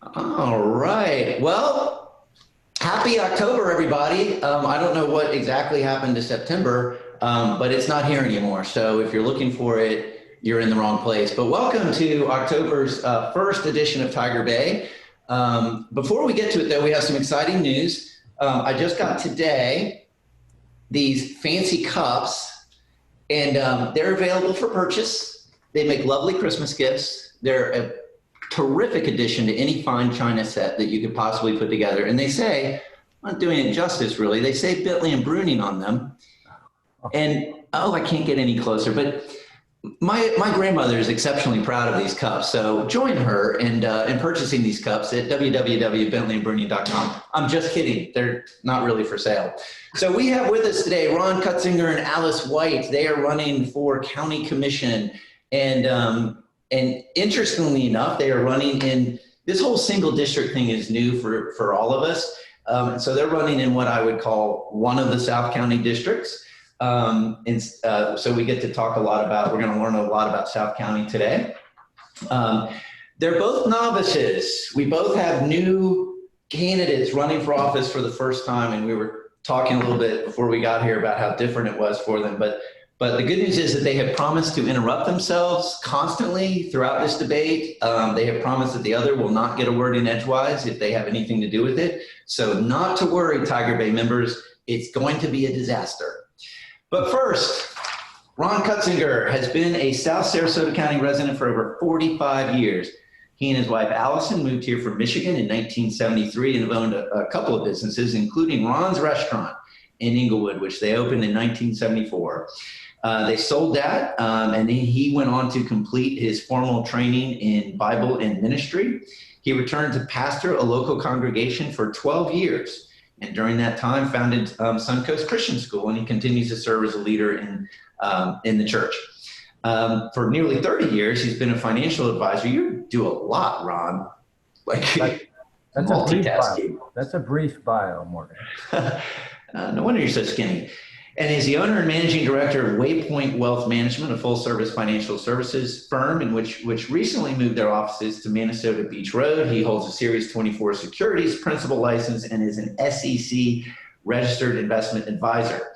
All right. Well, happy October, everybody. I don't know what exactly happened to September, but it's not here anymore. So if you're looking for it, you're in the wrong place. But welcome to October's first edition of Tiger Bay. Before we get to it, though, we have some exciting news. I just got today these fancy cups, and they're available for purchase. They make lovely Christmas gifts. They're a terrific addition to any fine china set that you could possibly put together. And they say, I'm not doing it justice really, they say Bentley and Bruning on them. And oh, I can't get any closer, but my grandmother is exceptionally proud of these cups. So join her in purchasing these cups at www.bentleyandbruning.com. I'm just kidding. They're not really for sale. So we have with us today Ron Cutsinger and Alice White. They are running for county commission. And interestingly enough, they are running in, this whole single district thing is new for all of us. So they're running in what I would call one of the South County districts. So we get to talk a lot about, we're going to learn a lot about South County today. They're both novices. We both have new candidates running for office for the first time. And we were talking a little bit before we got here about how different it was for them. But the good news is that they have promised to interrupt themselves constantly throughout this debate. They have promised that the other will not get a word in edgewise if they have anything to do with it. So not to worry, Tiger Bay members, it's going to be a disaster. But first, Ron Cutsinger has been a South Sarasota County resident for over 45 years. He and his wife, Allison, moved here from Michigan in 1973 and have owned a couple of businesses, including Ron's Restaurant in Inglewood, which they opened in 1974. They sold that, and then he went on to complete his formal training in Bible and ministry. He returned to pastor a local congregation for 12 years. And during that time, founded Suncoast Christian School, and he continues to serve as a leader in the church. For nearly 30 years, he's been a financial advisor. You do a lot, Ron. That's multitasking. That's a brief bio, Morgan. No wonder you're so skinny. And is the owner and managing director of Waypoint Wealth Management, a full-service financial services firm in which recently moved their offices to Minnesota Beach Road. He holds a Series 24 securities principal license and is an SEC registered investment advisor.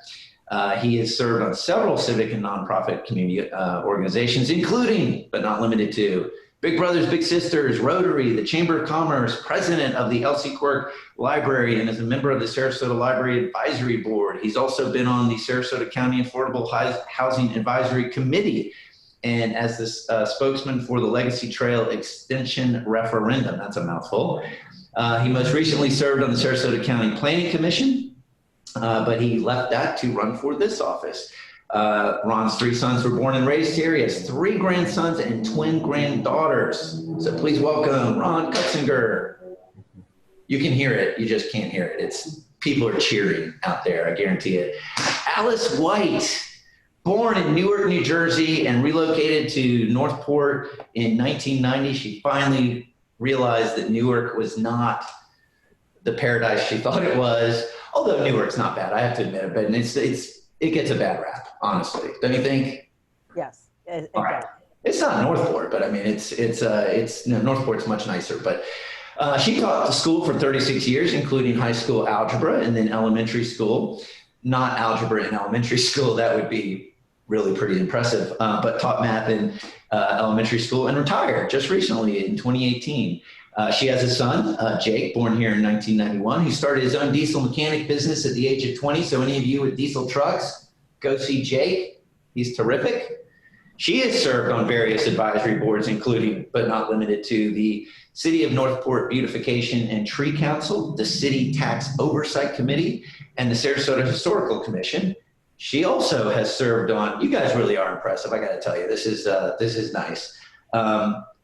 He has served on several civic and nonprofit community organizations, including, but not limited to, Big Brothers Big Sisters, Rotary, the Chamber of Commerce, president of the Elsie Quirk Library, and is a member of the Sarasota Library Advisory Board. He's also been on the Sarasota County Affordable Housing Advisory Committee and as the spokesman for the Legacy Trail Extension Referendum. That's a mouthful. He most recently served on the Sarasota County Planning Commission, but he left that to run for this office. Ron's 3 sons were born and raised here. He has 3 grandsons and twin granddaughters. So please welcome Ron Cutsinger. You can hear it. You just can't hear it. People are cheering out there. I guarantee it. Alice White, born in Newark, New Jersey, and relocated to North Port in 1990. She finally realized that Newark was not the paradise she thought it was. Although Newark's not bad, I have to admit it. But it gets a bad rap, honestly. Don't you think? Yes. All right. It's not Northport, but I mean, Northport's much nicer. But she taught the school for 36 years, including high school algebra and then elementary school. Not algebra in elementary school. That would be really pretty impressive. But taught math in elementary school and retired just recently in 2018. She has a son, Jake, born here in 1991. He started his own diesel mechanic business at the age of 20. So any of you with diesel trucks, go see Jake. He's terrific. She has served on various advisory boards, including, but not limited to, the City of North Port Beautification and Tree Council, the City Tax Oversight Committee, and the Sarasota Historical Commission. She also has served on, you guys really are impressive, I got to tell you, this is nice.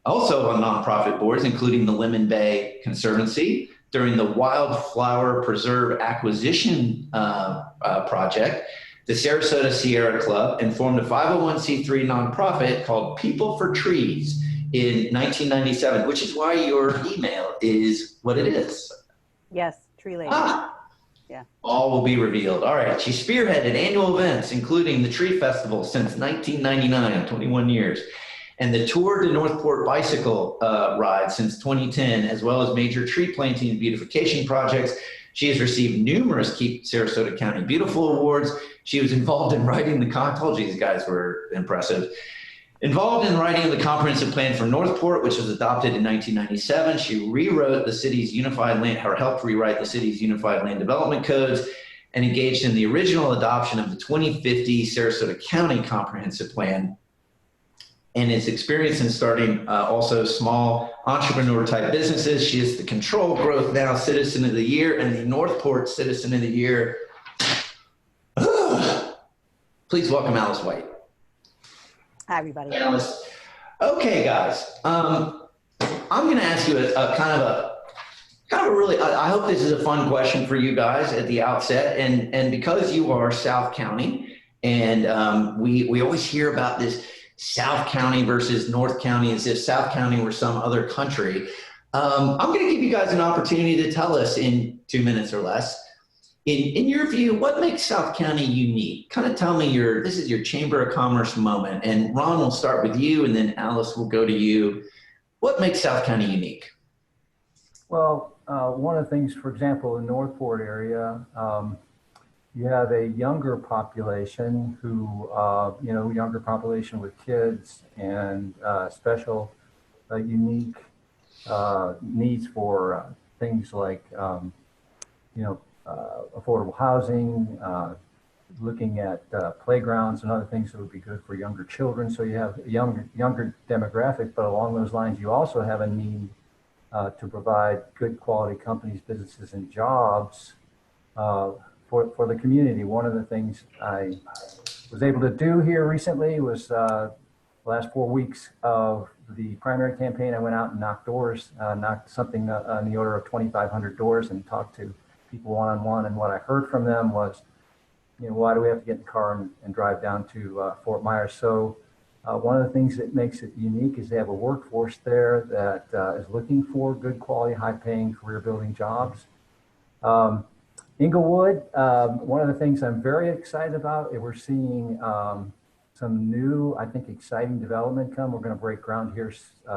Also on nonprofit boards, including the Lemon Bay Conservancy, during the Wildflower Preserve Acquisition Project, the Sarasota Sierra Club, and formed a 501c3 nonprofit called People for Trees in 1997, which is why your email is what it is. Yes, Tree Lady. Yeah. All will be revealed. All right. She spearheaded annual events, including the Tree Festival since 1999, 21 years. and the Tour de North Port bicycle ride since 2010, as well as major tree planting and beautification projects. She has received numerous Keep Sarasota County Beautiful awards. She was involved in writing I told you these guys were impressive. Involved in writing the comprehensive plan for North Port, which was adopted in 1997. She rewrote the city's unified land, or helped rewrite the city's unified land development codes, and engaged in the original adoption of the 2050 Sarasota County Comprehensive Plan, and is experienced in starting also small entrepreneur type businesses. She is the Control Growth Now Citizen of the Year and the North Port Citizen of the Year. Please welcome Alice White. Hi, everybody. Alice. Okay, guys. I'm going to ask you a kind of a really, I hope this is a fun question for you guys at the outset. And because you are South County, and we always hear about this South County versus North County as if South County were some other country. I'm going to give you guys an opportunity to tell us in 2 minutes or less, in your view, what makes South County unique? Kind of tell me this is your Chamber of Commerce moment. And Ron, will start with you, and then Alice will go to you. What makes South County unique? Well, one of the things, for example, in North Port area, you have a younger population who, younger population with kids and special, unique needs for things like, affordable housing, looking at playgrounds and other things that would be good for younger children. So you have a younger demographic, but along those lines, you also have a need to provide good quality companies, businesses, and jobs for the community. One of the things I was able to do here recently was the last 4 weeks of the primary campaign. I went out and knocked doors, knocked something on the order of 2,500 doors and talked to people one-on-one. And what I heard from them was, why do we have to get in the car and drive down to Fort Myers? So one of the things that makes it unique is they have a workforce there that is looking for good quality, high-paying, career-building jobs. Inglewood, one of the things I'm very excited about is we're seeing some new, I think, exciting development come. We're going to break ground here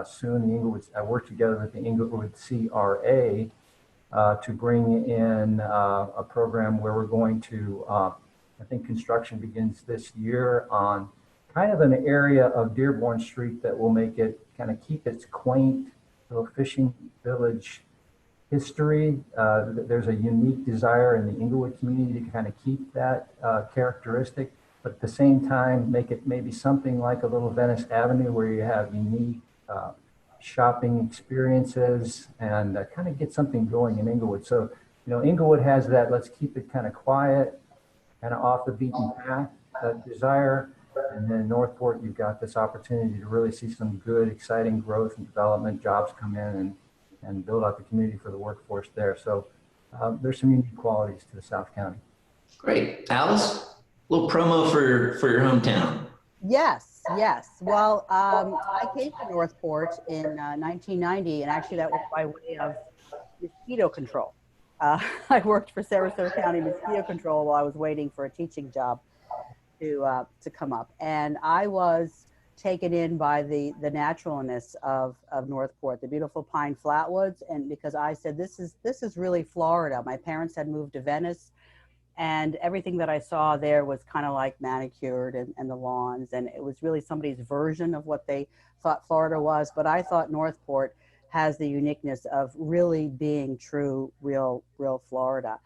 soon. The Inglewood, I work together with the Inglewood CRA to bring in a program where we're going to, I think construction begins this year on kind of an area of Dearborn Street that will make it kind of keep its quaint little fishing village history. There's a unique desire in the Inglewood community to kind of keep that characteristic, but at the same time, make it maybe something like a little Venice Avenue where you have unique shopping experiences and kind of get something going in Inglewood. So, Inglewood has that, let's keep it kind of quiet, kind of off the beaten path, that desire. And then North Port, you've got this opportunity to really see some good, exciting growth and development, jobs come in and build out the community for the workforce there. So there's some unique qualities to the South County. Great. Alice, a little promo for your hometown. Yes. Well, I came to North Port in 1990, and actually that was by way of mosquito control. I worked for Sarasota County Mosquito Control while I was waiting for a teaching job to come up. And I was taken in by the naturalness of North Port, the beautiful pine flatwoods. And because I said, this is really Florida. My parents had moved to Venice, and everything that I saw there was kind of like manicured and the lawns. And it was really somebody's version of what they thought Florida was. But I thought North Port has the uniqueness of really being true, real Florida.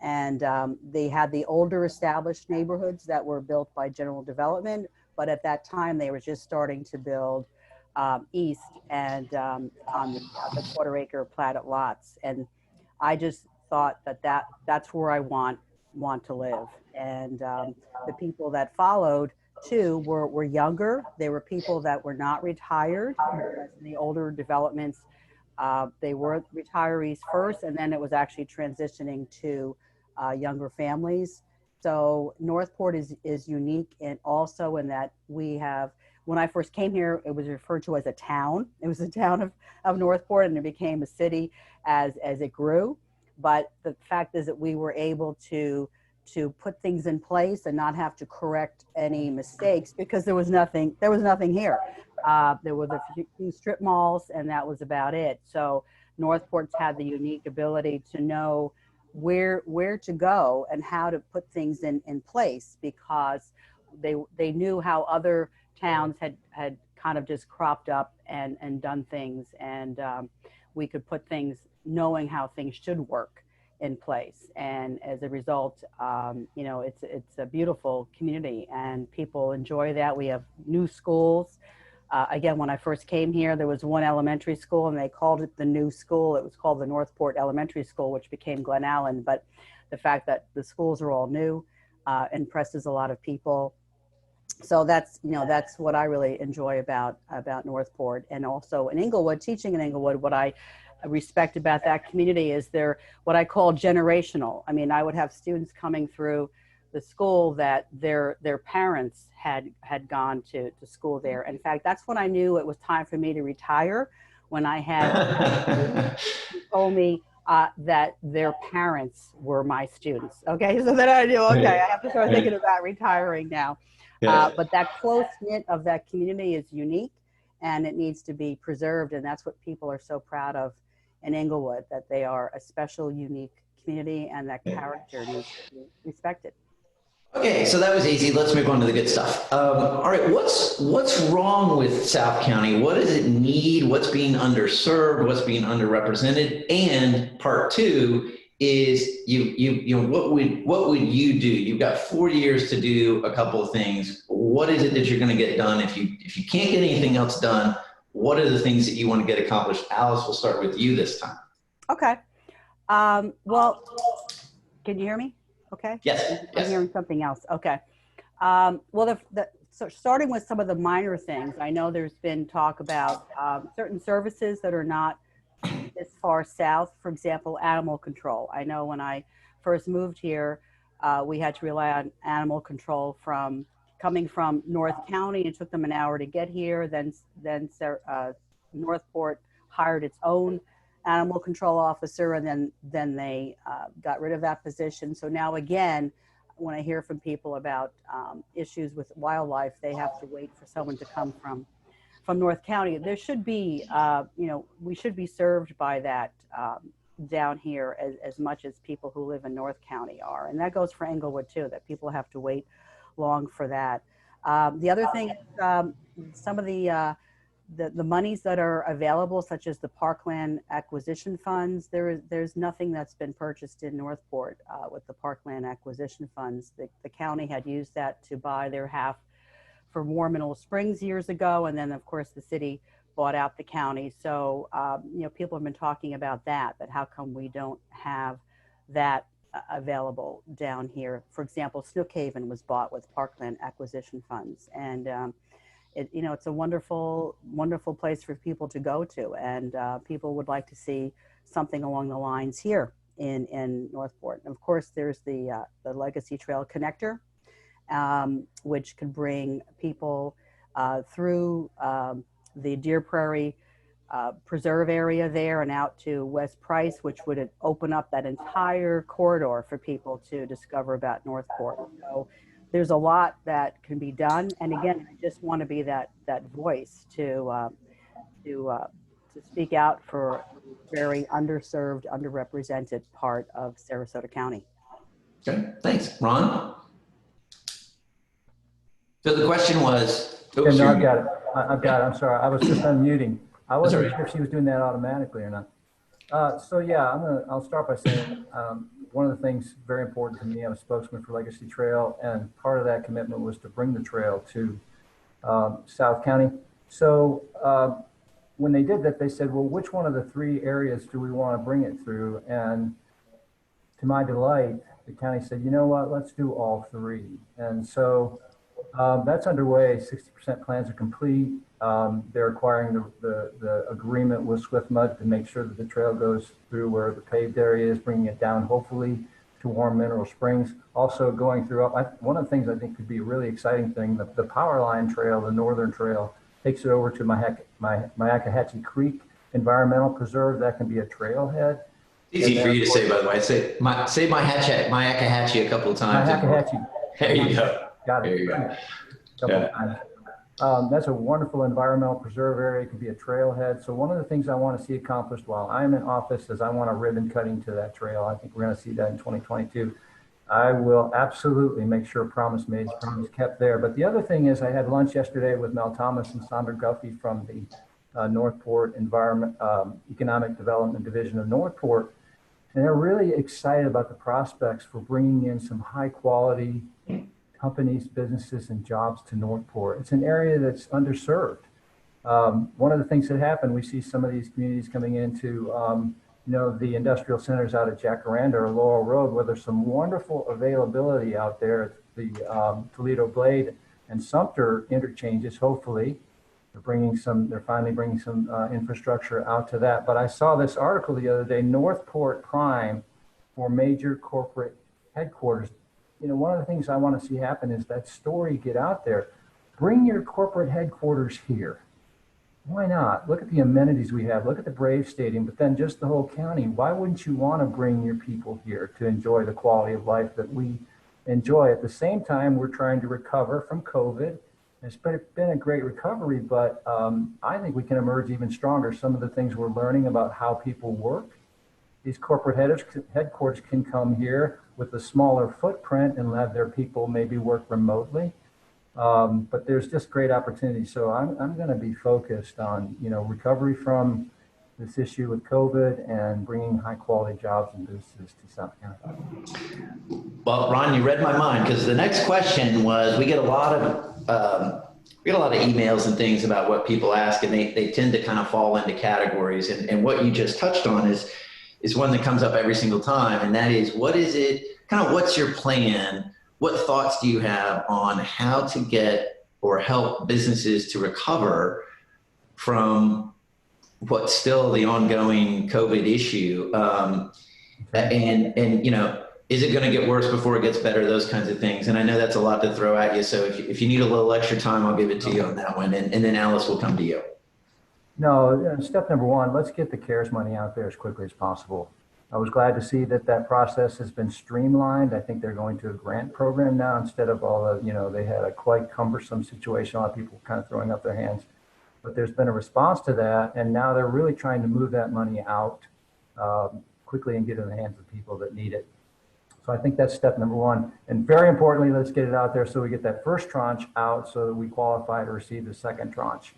And they had the older established neighborhoods that were built by general development. But at that time, they were just starting to build east and on the quarter-acre platted lots. And I just thought that's where I want to live. And the people that followed too were younger. They were people that were not retired. In the older developments, they were retirees first, and then it was actually transitioning to younger families. So North Port is unique, and also in that we have, when I first came here, it was referred to as a town. It was a town of North Port, and it became a city as it grew. But the fact is that we were able to to put things in place and not have to correct any mistakes, because there was nothing here. There were the few strip malls, and that was about it. So North Port's had the unique ability to know where to go and how to put things in place, because they knew how other towns had kind of just cropped up and done things, and we could put things knowing how things should work in place. And as a result, you know, it's a beautiful community and people enjoy that. We have new schools. Again, when I first came here, there was one elementary school and they called it the new school. It was called the North Port Elementary School, which became Glen Allen. But the fact that the schools are all new impresses a lot of people. So that's, you know, that's what I really enjoy about North Port. And also in Englewood, teaching in Englewood, what I respect about that community is they're what I call generational. I mean, I would have students coming through the school that their parents had gone to school there. In fact, that's when I knew it was time for me to retire, when I had students who told me that their parents were my students. Okay, so then I knew, okay, I have to start thinking about retiring now. But that close knit of that community is unique and it needs to be preserved. And that's what people are so proud of in Englewood, that they are a special, unique community and that character needs to be respected. Okay, so that was easy. Let's move on to the good stuff. All right, what's wrong with South County? What does it need? What's being underserved? What's being underrepresented? And part two is you know, what would you do? You've got 4 years to do a couple of things. What is it that you're going to get done? If you can't get anything else done, what are the things that you want to get accomplished? Alice, we'll start with you this time. Okay. Well, can you hear me? Okay. Yes. I'm hearing something else. Okay. Well, so starting with some of the minor things, I know there's been talk about certain services that are not this far south. For example, animal control. I know when I first moved here, we had to rely on animal control coming from North County. It took them an hour to get here. Then North Port hired its own animal control officer, and then they got rid of that position. So now again, when I hear from people about issues with wildlife, they have to wait for someone to come from North County. There should be, you know, we should be served by that down here as much as people who live in North County are. And that goes for Englewood too, that people have to wait long for that. The other thing is some of the monies that are available, such as the Parkland acquisition funds, there's nothing that's been purchased in North Port with the Parkland acquisition funds. The county had used that to buy their half for War Mineral Springs years ago, and then of course the city bought out the county. So you know, people have been talking about that how come we don't have that available down here. For example, Snook Haven was bought with Parkland acquisition funds, and you know, it's a wonderful place for people to go to, and people would like to see something along the lines here in North Port. And of course, there's the Legacy Trail Connector, which could bring people through the Deer Prairie Preserve area there and out to West Price, which would open up that entire corridor for people to discover about North Port. So there's a lot that can be done. And again, I just want to be that voice to speak out for a very underserved, underrepresented part of Sarasota County. Okay, thanks. Ron? So the question was, Yeah, no, I've got it. I've got it. I'm sorry. I was just unmuting. I wasn't sure if she was doing that automatically or not. So yeah, I'll start by saying one of the things very important to me, I'm a spokesman for Legacy Trail, and part of that commitment was to bring the trail to South County. So when they did that, they said, well, which one of the three areas do we want to bring it through? And to my delight, the county said, you know what, let's do all three. And so that's underway. 60% plans are complete. They're acquiring the agreement with Swift Mud to make sure that the trail goes through where the paved area is, bringing it down hopefully to Warm Mineral Springs. Also going through one of the things I think could be a really exciting thing, the Power Line Trail, the Northern Trail, takes it over to Myakkahatchee Creek Environmental Preserve. That can be a trailhead. Easy for you to say, by the way. Say my Akahatchee a couple of times. Akahatchee. There you go. Got it. There you go. A couple of times. That's a wonderful environmental preserve area. It could be a trailhead. So one of the things I want to see accomplished while I'm in office is I want a ribbon cutting to that trail. I think we're going to see that in 2022. I will absolutely make sure promise made is promise kept there. But the other thing is I had lunch yesterday with Mel Thomas and Sandra Guffey from the North Port Economic Development Division of North Port. And they're really excited about the prospects for bringing in some high quality companies, businesses, and jobs to North Port. It's an area that's underserved. One of the things that happened, we see some of these communities coming into the industrial centers out at Jacaranda or Laurel Road, where there's some wonderful availability out there at the Toledo Blade and Sumter interchanges. Hopefully, they're finally bringing some infrastructure out to that. But I saw this article the other day, North Port Prime for major corporate headquarters. One of the things I want to see happen is that story get out there. Bring your corporate headquarters here. Why not? Look at the amenities we have. Look at the Brave Stadium, but then just the whole county. Why wouldn't you want to bring your people here to enjoy the quality of life that we enjoy? At the same time, we're trying to recover from COVID. It's been a great recovery, but I think we can emerge even stronger. Some of the things we're learning about how people work. These corporate headquarters can come here with a smaller footprint and have their people maybe work remotely. But there's just great opportunity. So I'm going to be focused on, recovery from this issue with COVID and bringing high quality jobs and businesses to South County. Well, Ron, you read my mind, because the next question was, we get a lot of emails and things about what people ask, and they tend to kind of fall into categories. And what you just touched on is one that comes up every single time. And that is, what's your plan? What thoughts do you have on how to get or help businesses to recover from what's still the ongoing COVID issue? Is it going to get worse before it gets better? Those kinds of things. And I know that's a lot to throw at you. So if you need a little extra time, I'll give it to you on that one. And then Alice will come to you. No, step number one, let's get the CARES money out there as quickly as possible. I was glad to see that process has been streamlined. I think they're going to a grant program now instead of all the, they had a quite cumbersome situation, a lot of people kind of throwing up their hands. But there's been a response to that, and now they're really trying to move that money out quickly and get it in the hands of people that need it. So I think that's step number one. And very importantly, let's get it out there so we get that first tranche out so that we qualify to receive the second tranche.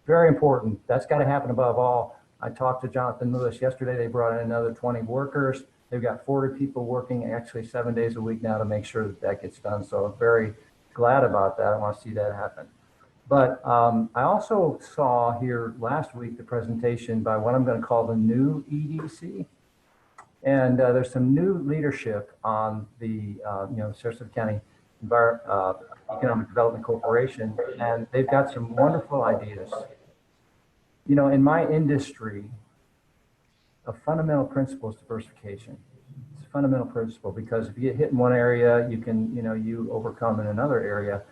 Very important. That's got to happen above all. I talked to Jonathan Lewis yesterday. They brought in another 20 workers. They've got 40 people working actually 7 days a week now to make sure that gets done. So I'm very glad about that. I want to see that happen. But I also saw here last week the presentation by what I'm going to call the new EDC. And there's some new leadership on the Sarasota County Economic Development Corporation, and they've got some wonderful ideas. In my industry, a fundamental principle is diversification. It's a fundamental principle because if you get hit in one area, you can, you overcome in another area.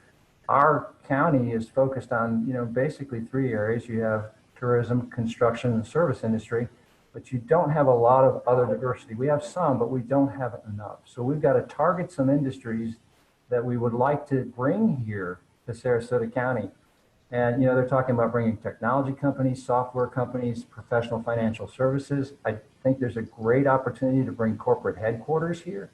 Our county is focused on, basically 3 areas. You have tourism, construction, and service industry, but you don't have a lot of other diversity. We have some, but we don't have enough. So we've got to target some industries that we would like to bring here to Sarasota County. And, they're talking about bringing technology companies, software companies, professional financial services. I think there's a great opportunity to bring corporate headquarters here.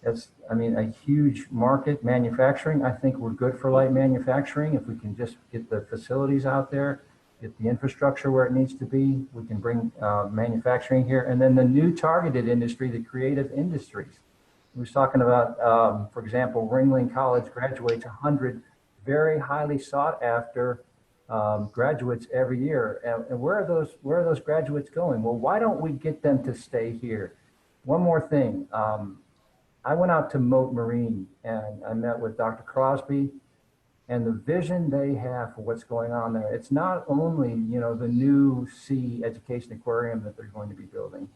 It's, a huge market. Manufacturing, I think we're good for light manufacturing. If we can just get the facilities out there, get the infrastructure where it needs to be, we can bring manufacturing here. And then the new targeted industry, the creative industries. We was talking about, for example, Ringling College graduates 100 very highly sought after graduates every year. And where are those graduates going? Well, why don't we get them to stay here? One more thing. I went out to Moat Marine and I met with Dr. Crosby, and the vision they have for what's going on there. It's not only, the new sea education aquarium that they're going to be building,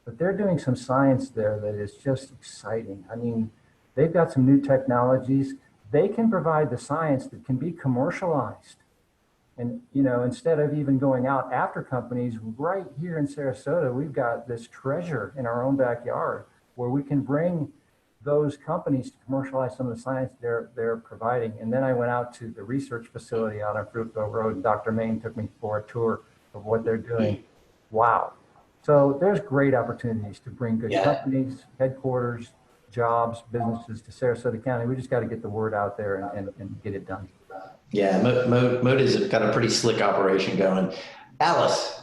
but they're doing some science there that is just exciting. They've got some new technologies. They can provide the science that can be commercialized. And, you know, instead of even going out after companies, right here in Sarasota, we've got this treasure in our own backyard where we can bring those companies to commercialize some of the science they're providing. And then I went out to the research facility out on Fruitville Road, and Dr. Main took me for a tour of what they're doing. Wow. So there's great opportunities to bring good companies, headquarters, jobs, businesses to Sarasota County. We just got to get the word out there and get it done. Yeah, Moda's got a pretty slick operation going. Alice,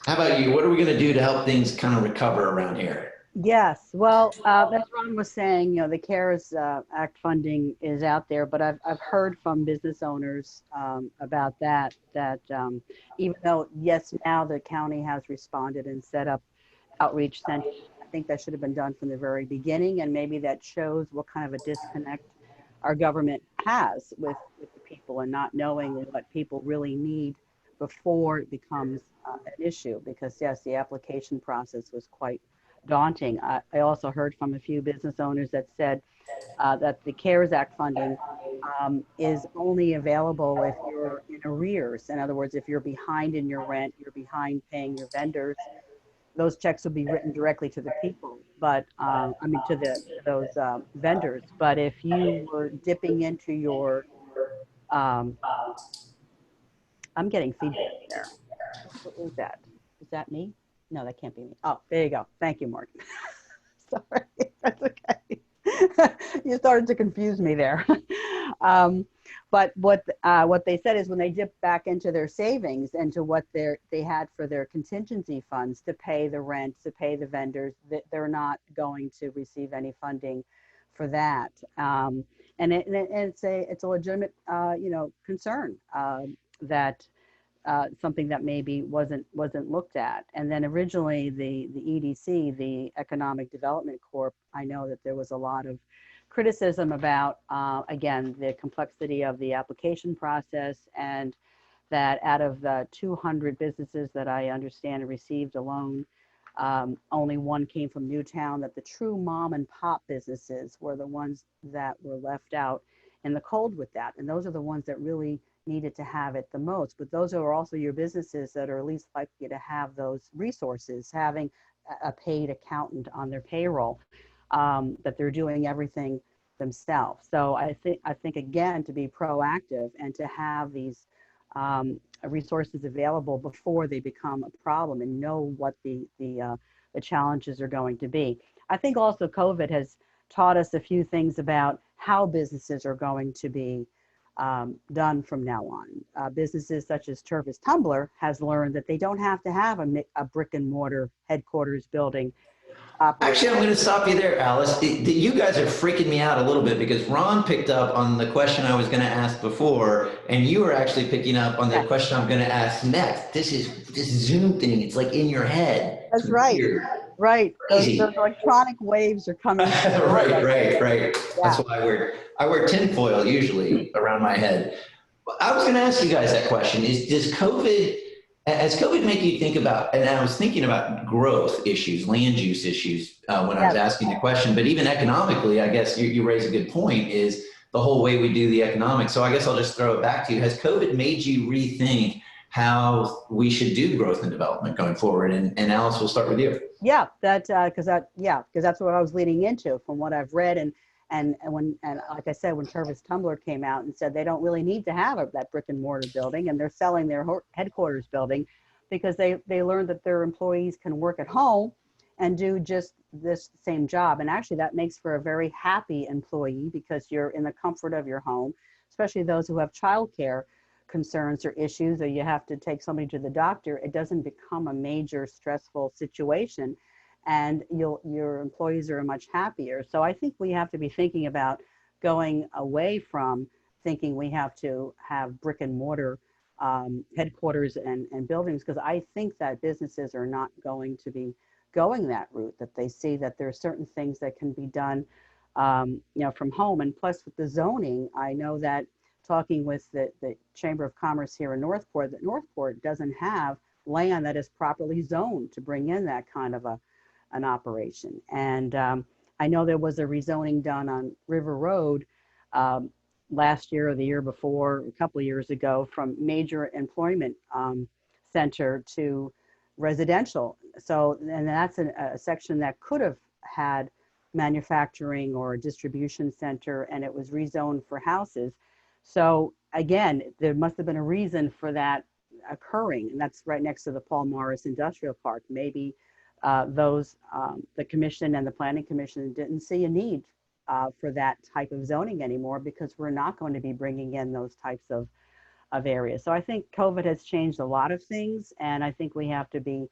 how about you? What are we going to do to help things kind of recover around here? Yes, well, as Ron was saying, you know, the CARES Act funding is out there, but I've heard from business owners about that even though, yes, now the county has responded and set up outreach centers, I think that should have been done from the very beginning, and maybe that shows what kind of a disconnect our government has with the people and not knowing what people really need before it becomes an issue, because yes, the application process was quite daunting. I also heard from a few business owners that said that the CARES Act funding is only available if you're in arrears. In other words, if you're behind in your rent, you're behind paying your vendors, those checks will be written directly to the people, but I mean to those vendors. But if you were dipping into your, I'm getting feedback there. What is that? Is that me? No, that can't be me. Oh, there you go. Thank you, Morgan. Sorry, that's okay. You started to confuse me there. But what they said is when they dip back into their savings and to what they had for their contingency funds to pay the rent, to pay the vendors, they're not going to receive any funding for that. And it's a legitimate concern that something that maybe wasn't looked at. And then originally the EDC, the Economic Development Corp, I know that there was a lot of criticism about, again, the complexity of the application process, and that out of the 200 businesses that I understand received a loan, only one came from Newtown, that the true mom and pop businesses were the ones that were left out in the cold with that. And those are the ones that really needed to have it the most. But those are also your businesses that are least likely to have those resources, having a paid accountant on their payroll, that they're doing everything themselves. So I think again, to be proactive and to have these resources available before they become a problem and know what the challenges are going to be. I think also COVID has taught us a few things about how businesses are going to be done from now on. Businesses such as Tervis Tumbler has learned that they don't have to have a brick and mortar headquarters building. Actually, I'm going to stop you there, Alice. You guys are freaking me out a little bit because Ron picked up on the question I was going to ask before, and you were actually picking up on the question I'm going to ask next. This Zoom thing, it's like in your head. That's right. Weird. Right. Those electronic waves are coming. Right. Yeah. That's why I wear tinfoil usually around my head. I was going to ask you guys that question. Has COVID make you think about, and I was thinking about growth issues, land use issues when I was asking the question, but even economically, I guess you raise a good point, is the whole way we do the economics. So I guess I'll just throw it back to you. Has COVID made you rethink how we should do growth and development going forward? And Alice, we'll start with you. Yeah, because that's what I was leading into from what I've read. And like I said, when Tervis Tumbler came out and said they don't really need to have that brick and mortar building, and they're selling their headquarters building because they learned that their employees can work at home and do just this same job. And actually that makes for a very happy employee because you're in the comfort of your home, especially those who have childcare concerns or issues, or you have to take somebody to the doctor. It doesn't become a major stressful situation, and your employees are much happier. So I think we have to be thinking about going away from thinking we have to have brick and mortar headquarters and buildings, because I think that businesses are not going to be going that route, that they see that there are certain things that can be done from home. And plus with the zoning, I know that talking with the Chamber of Commerce here in North Port, that North Port doesn't have land that is properly zoned to bring in that kind of an operation. And I know there was a rezoning done on River Road last year or the year before, a couple of years ago, from major employment center to residential. So, and that's a section that could have had manufacturing or a distribution center, and it was rezoned for houses. So again, there must have been a reason for that occurring, and that's right next to the Paul Morris Industrial Park. Maybe the commission and the planning commission didn't see a need for that type of zoning anymore, because we're not going to be bringing in those types of areas. So I think COVID has changed a lot of things, and I think we have to be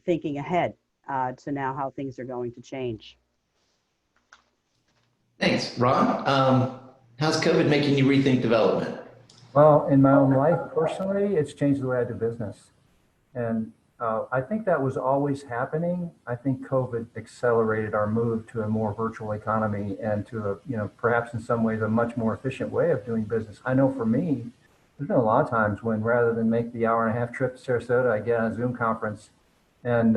thinking ahead to now how things are going to change. Thanks, Ron. How's COVID making you rethink development? Well, in my own life, personally, it's changed the way I do business. And I think that was always happening. I think COVID accelerated our move to a more virtual economy and to a, perhaps in some ways, a much more efficient way of doing business. I know for me, there's been a lot of times when rather than make the hour-and-a-half trip to Sarasota, I get on a Zoom conference and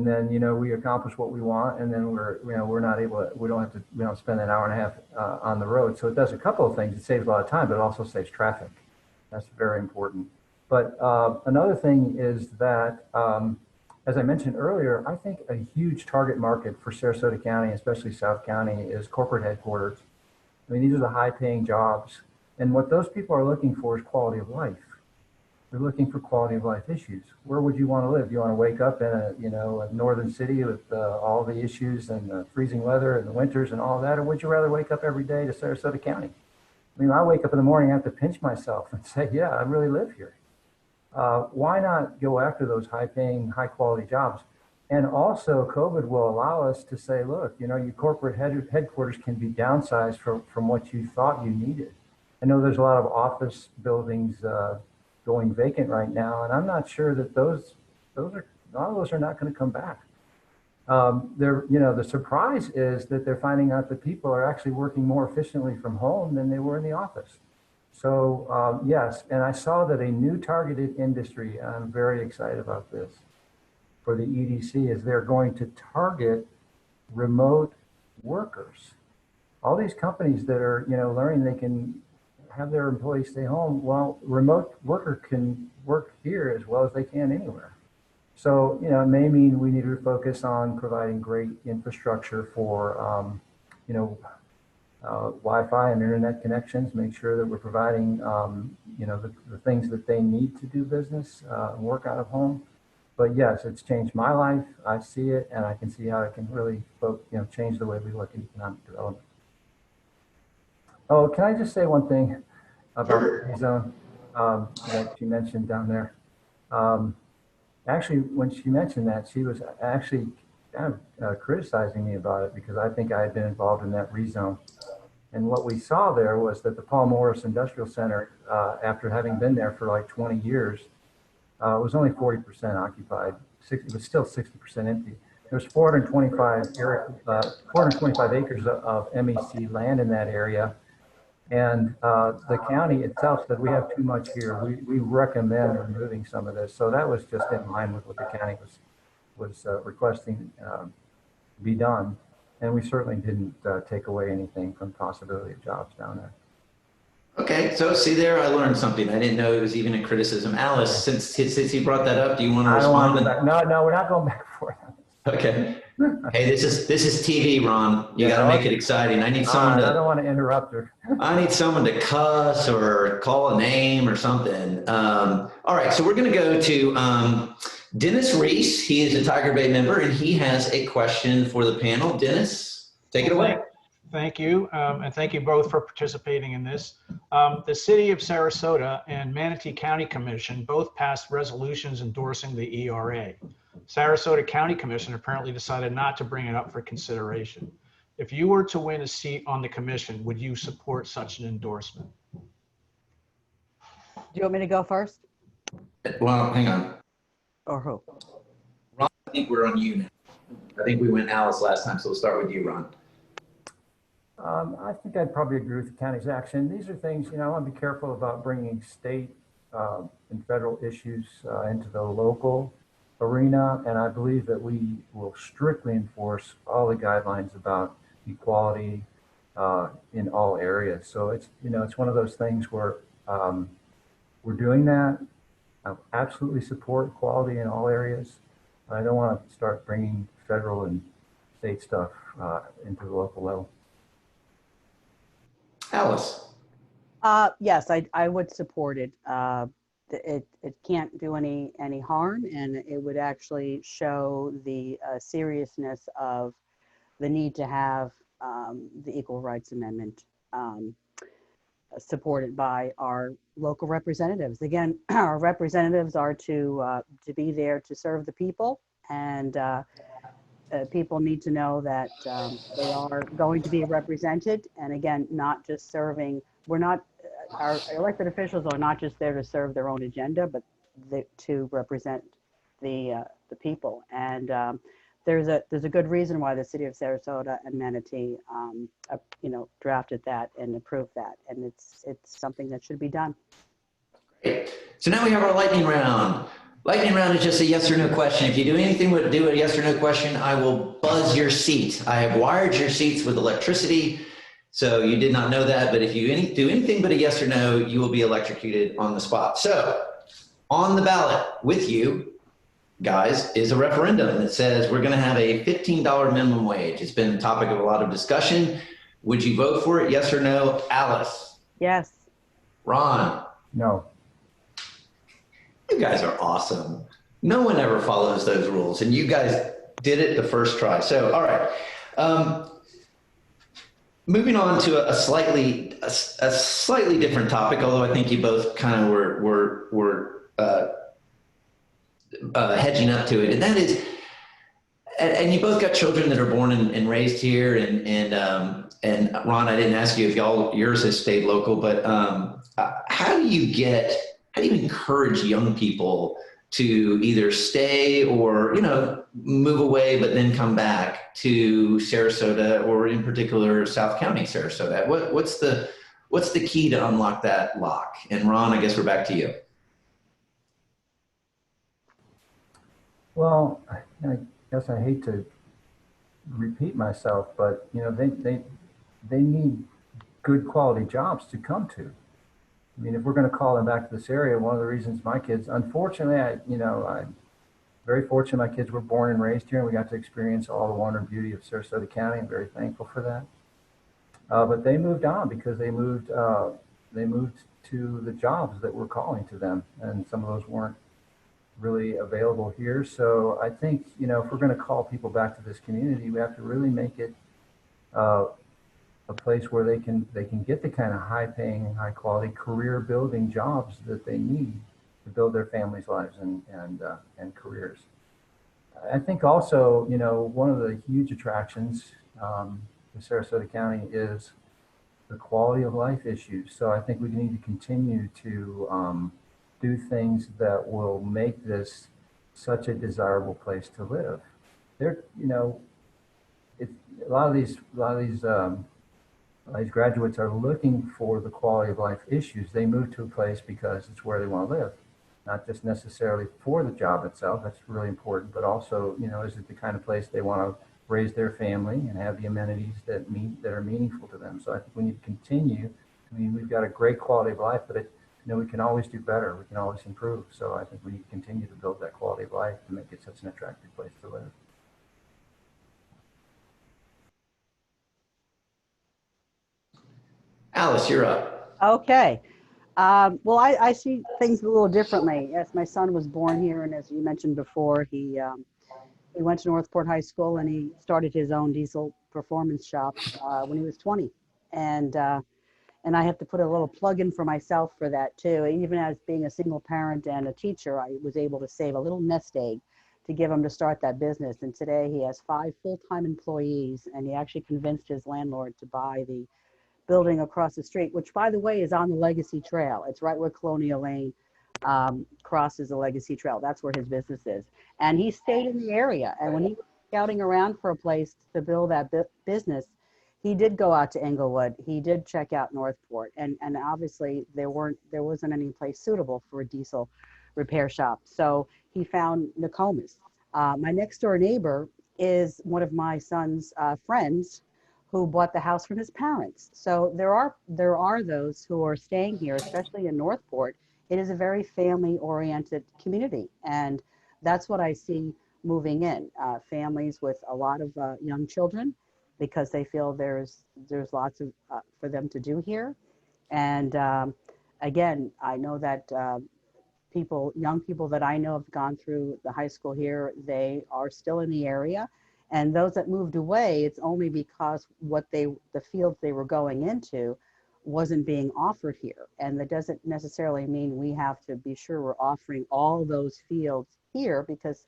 then, we accomplish what we want, and then we're not able to, we don't spend an hour and a half on the road. So it does a couple of things. It saves a lot of time, but it also saves traffic. That's very important. But another thing is that, as I mentioned earlier, I think a huge target market for Sarasota County, especially South County, is corporate headquarters. I mean, these are the high-paying jobs. And what those people are looking for is quality of life. They're looking for quality of life issues. Where would you want to live? You want to wake up in a northern city with all the issues and the freezing weather and the winters and all that, or would you rather wake up every day to Sarasota County? I mean, I wake up in the morning, I have to pinch myself and say, yeah, I really live here. Why not go after those high-paying, high-quality jobs? And also, COVID will allow us to say, look, your corporate headquarters can be downsized from what you thought you needed. I know there's a lot of office buildings going vacant right now, and I'm not sure that a lot of those are not going to come back. The surprise is that they're finding out that people are actually working more efficiently from home than they were in the office. So yes, and I saw that a new targeted industry, and I'm very excited about this, for the EDC, is they're going to target remote workers. All these companies that are, learning they can have their employees stay home. Well, remote worker can work here as well as they can anywhere. So, it may mean we need to focus on providing great infrastructure for, Wi-Fi and internet connections, make sure that we're providing, the things that they need to do business and work out of home. But yes, it's changed my life. I see it, and I can see how it can really, change the way we look at economic development. Oh, can I just say one thing about the zone that you mentioned down there? Actually, when she mentioned that, she was actually kind of criticizing me about it, because I think I had been involved in that rezone. And what we saw there was that the Paul Morris Industrial Center, after having been there for like 20 years, was only 40% occupied. It was still 60% empty. There was 425 acres of MEC land in that area. And the county itself said, we have too much here. We recommend removing some of this. So that was just in line with what the county was requesting be done. And we certainly didn't take away anything from possibility of jobs down there. Okay, so see there, I learned something. I didn't know it was even a criticism. Alice, since you brought that up, do you want to respond? No, we're not going back for it. Okay. Hey, this is TV, Ron. You got to make it exciting. I need someone I don't want to interrupt her. I need someone to cuss or call a name or something. All right, so we're going to go to Dennis Reese. He is a Tiger Bay member, and he has a question for the panel. Dennis, take it away. Thank you, and thank you both for participating in this. The City of Sarasota and Manatee County Commission both passed resolutions endorsing the ERA. Sarasota County Commission apparently decided not to bring it up for consideration. If you were to win a seat on the commission, would you support such an endorsement? Do you want me to go first? Well, hang on. Or who? Ron, I think we're on you now. I think we went Alice last time, so we'll start with you, Ron. I think I'd probably agree with the county's action. These are things, I want to be careful about bringing state and federal issues into the local arena. And I believe that we will strictly enforce all the guidelines about equality, in all areas. So it's, it's one of those things where we're doing that. I absolutely support quality in all areas. I don't want to start bringing federal and state stuff into the local level. Alice. Yes, I would support it. It can't do any harm, and it would actually show the seriousness of the need to have the Equal Rights Amendment supported by our local representatives. Again, our representatives are to be there to serve the people, and people need to know that they are going to be represented. And again, not just serving. We're not. Our elected officials are not just there to serve their own agenda, but to represent the people. And there's a good reason why the city of Sarasota and Manatee, drafted that and approved that, and it's something that should be done. Great. So now we have our lightning round. Lightning round is just a yes or no question. If you do anything with do a yes or no question, I will buzz your seat. I have wired your seats with electricity. So you did not know that, but if you do anything but a yes or no, you will be electrocuted on the spot. So on the ballot with you guys is a referendum that says we're going to have a $15 minimum wage. It's been the topic of a lot of discussion. Would you vote for it? Yes or no? Alice? Yes. Ron? No. You guys are awesome. No one ever follows those rules, and you guys did it the first try. So, all right. Moving on to a slightly different topic, although I think you both kind of were hedging up to it, and that is, and you both got children that are born and raised here, and Ron, I didn't ask you if yours has stayed local, but how do you encourage young people to either stay or, move away, but then come back to Sarasota, or in particular, South County, Sarasota? What's the key to unlock that lock? And Ron, I guess we're back to you. Well, I guess I hate to repeat myself, but they need good quality jobs to come to. I mean, if we're going to call them back to this area, one of the reasons my kids, unfortunately, I'm very fortunate my kids were born and raised here, and we got to experience all the wonder and beauty of Sarasota County. I'm very thankful for that. But they moved on because they moved to the jobs that were calling to them, and some of those weren't really available here. So I think, if we're going to call people back to this community, we have to really make it a place where they can get the kind of high-paying, high-quality, career-building jobs that they need to build their families' lives and careers. I think also, one of the huge attractions to Sarasota County is the quality of life issues. So I think we need to continue to do things that will make this such a desirable place to live. A lot of these graduates are looking for the quality of life issues. They move to a place because it's where they want to live, not just necessarily for the job itself. That's really important, but also, is it the kind of place they want to raise their family and have the amenities that are meaningful to them? So I think we need to continue. I mean, we've got a great quality of life, but we can always do better. We can always improve. So I think we need to continue to build that quality of life to make it such an attractive place to live. Alice, you're up. Okay. Well, I see things a little differently. Yes, my son was born here, and as you mentioned before, he went to North Port High School, and he started his own diesel performance shop when he was 20. And I have to put a little plug in for myself for that too. Even as being a single parent and a teacher, I was able to save a little nest egg to give him to start that business. And today he has 5 full-time employees, and he actually convinced his landlord to buy the building across the street, which, by the way, is on the Legacy Trail. It's right where Colonial Lane crosses the Legacy Trail. That's where his business is. And he stayed in the area. And when he was scouting around for a place to build that business, he did go out to Englewood. He did check out Northport. And obviously there wasn't any place suitable for a diesel repair shop. So he found Nokomis. My next door neighbor is one of my son's friends, who bought the house from his parents. So there are those who are staying here, especially in North Port. It is a very family-oriented community, and that's what I see moving in. Families with a lot of young children, because they feel there's lots of for them to do here. And again, I know that young people that I know have gone through the high school here, they are still in the area. And those that moved away, it's only because the fields they were going into wasn't being offered here. And that doesn't necessarily mean we have to be sure we're offering all those fields here, because,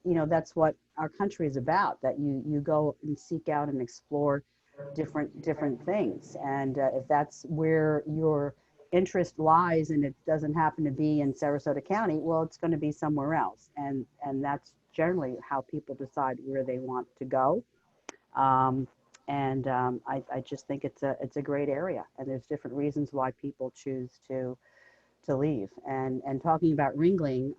you know, that's what our country is about, that you go and seek out and explore different things. And if that's where your interest lies and it doesn't happen to be in Sarasota County, well, it's going to be somewhere else. And that's generally how people decide where they want to go. I just think it's a great area, and there's different reasons why people choose to leave. And talking about Ringling,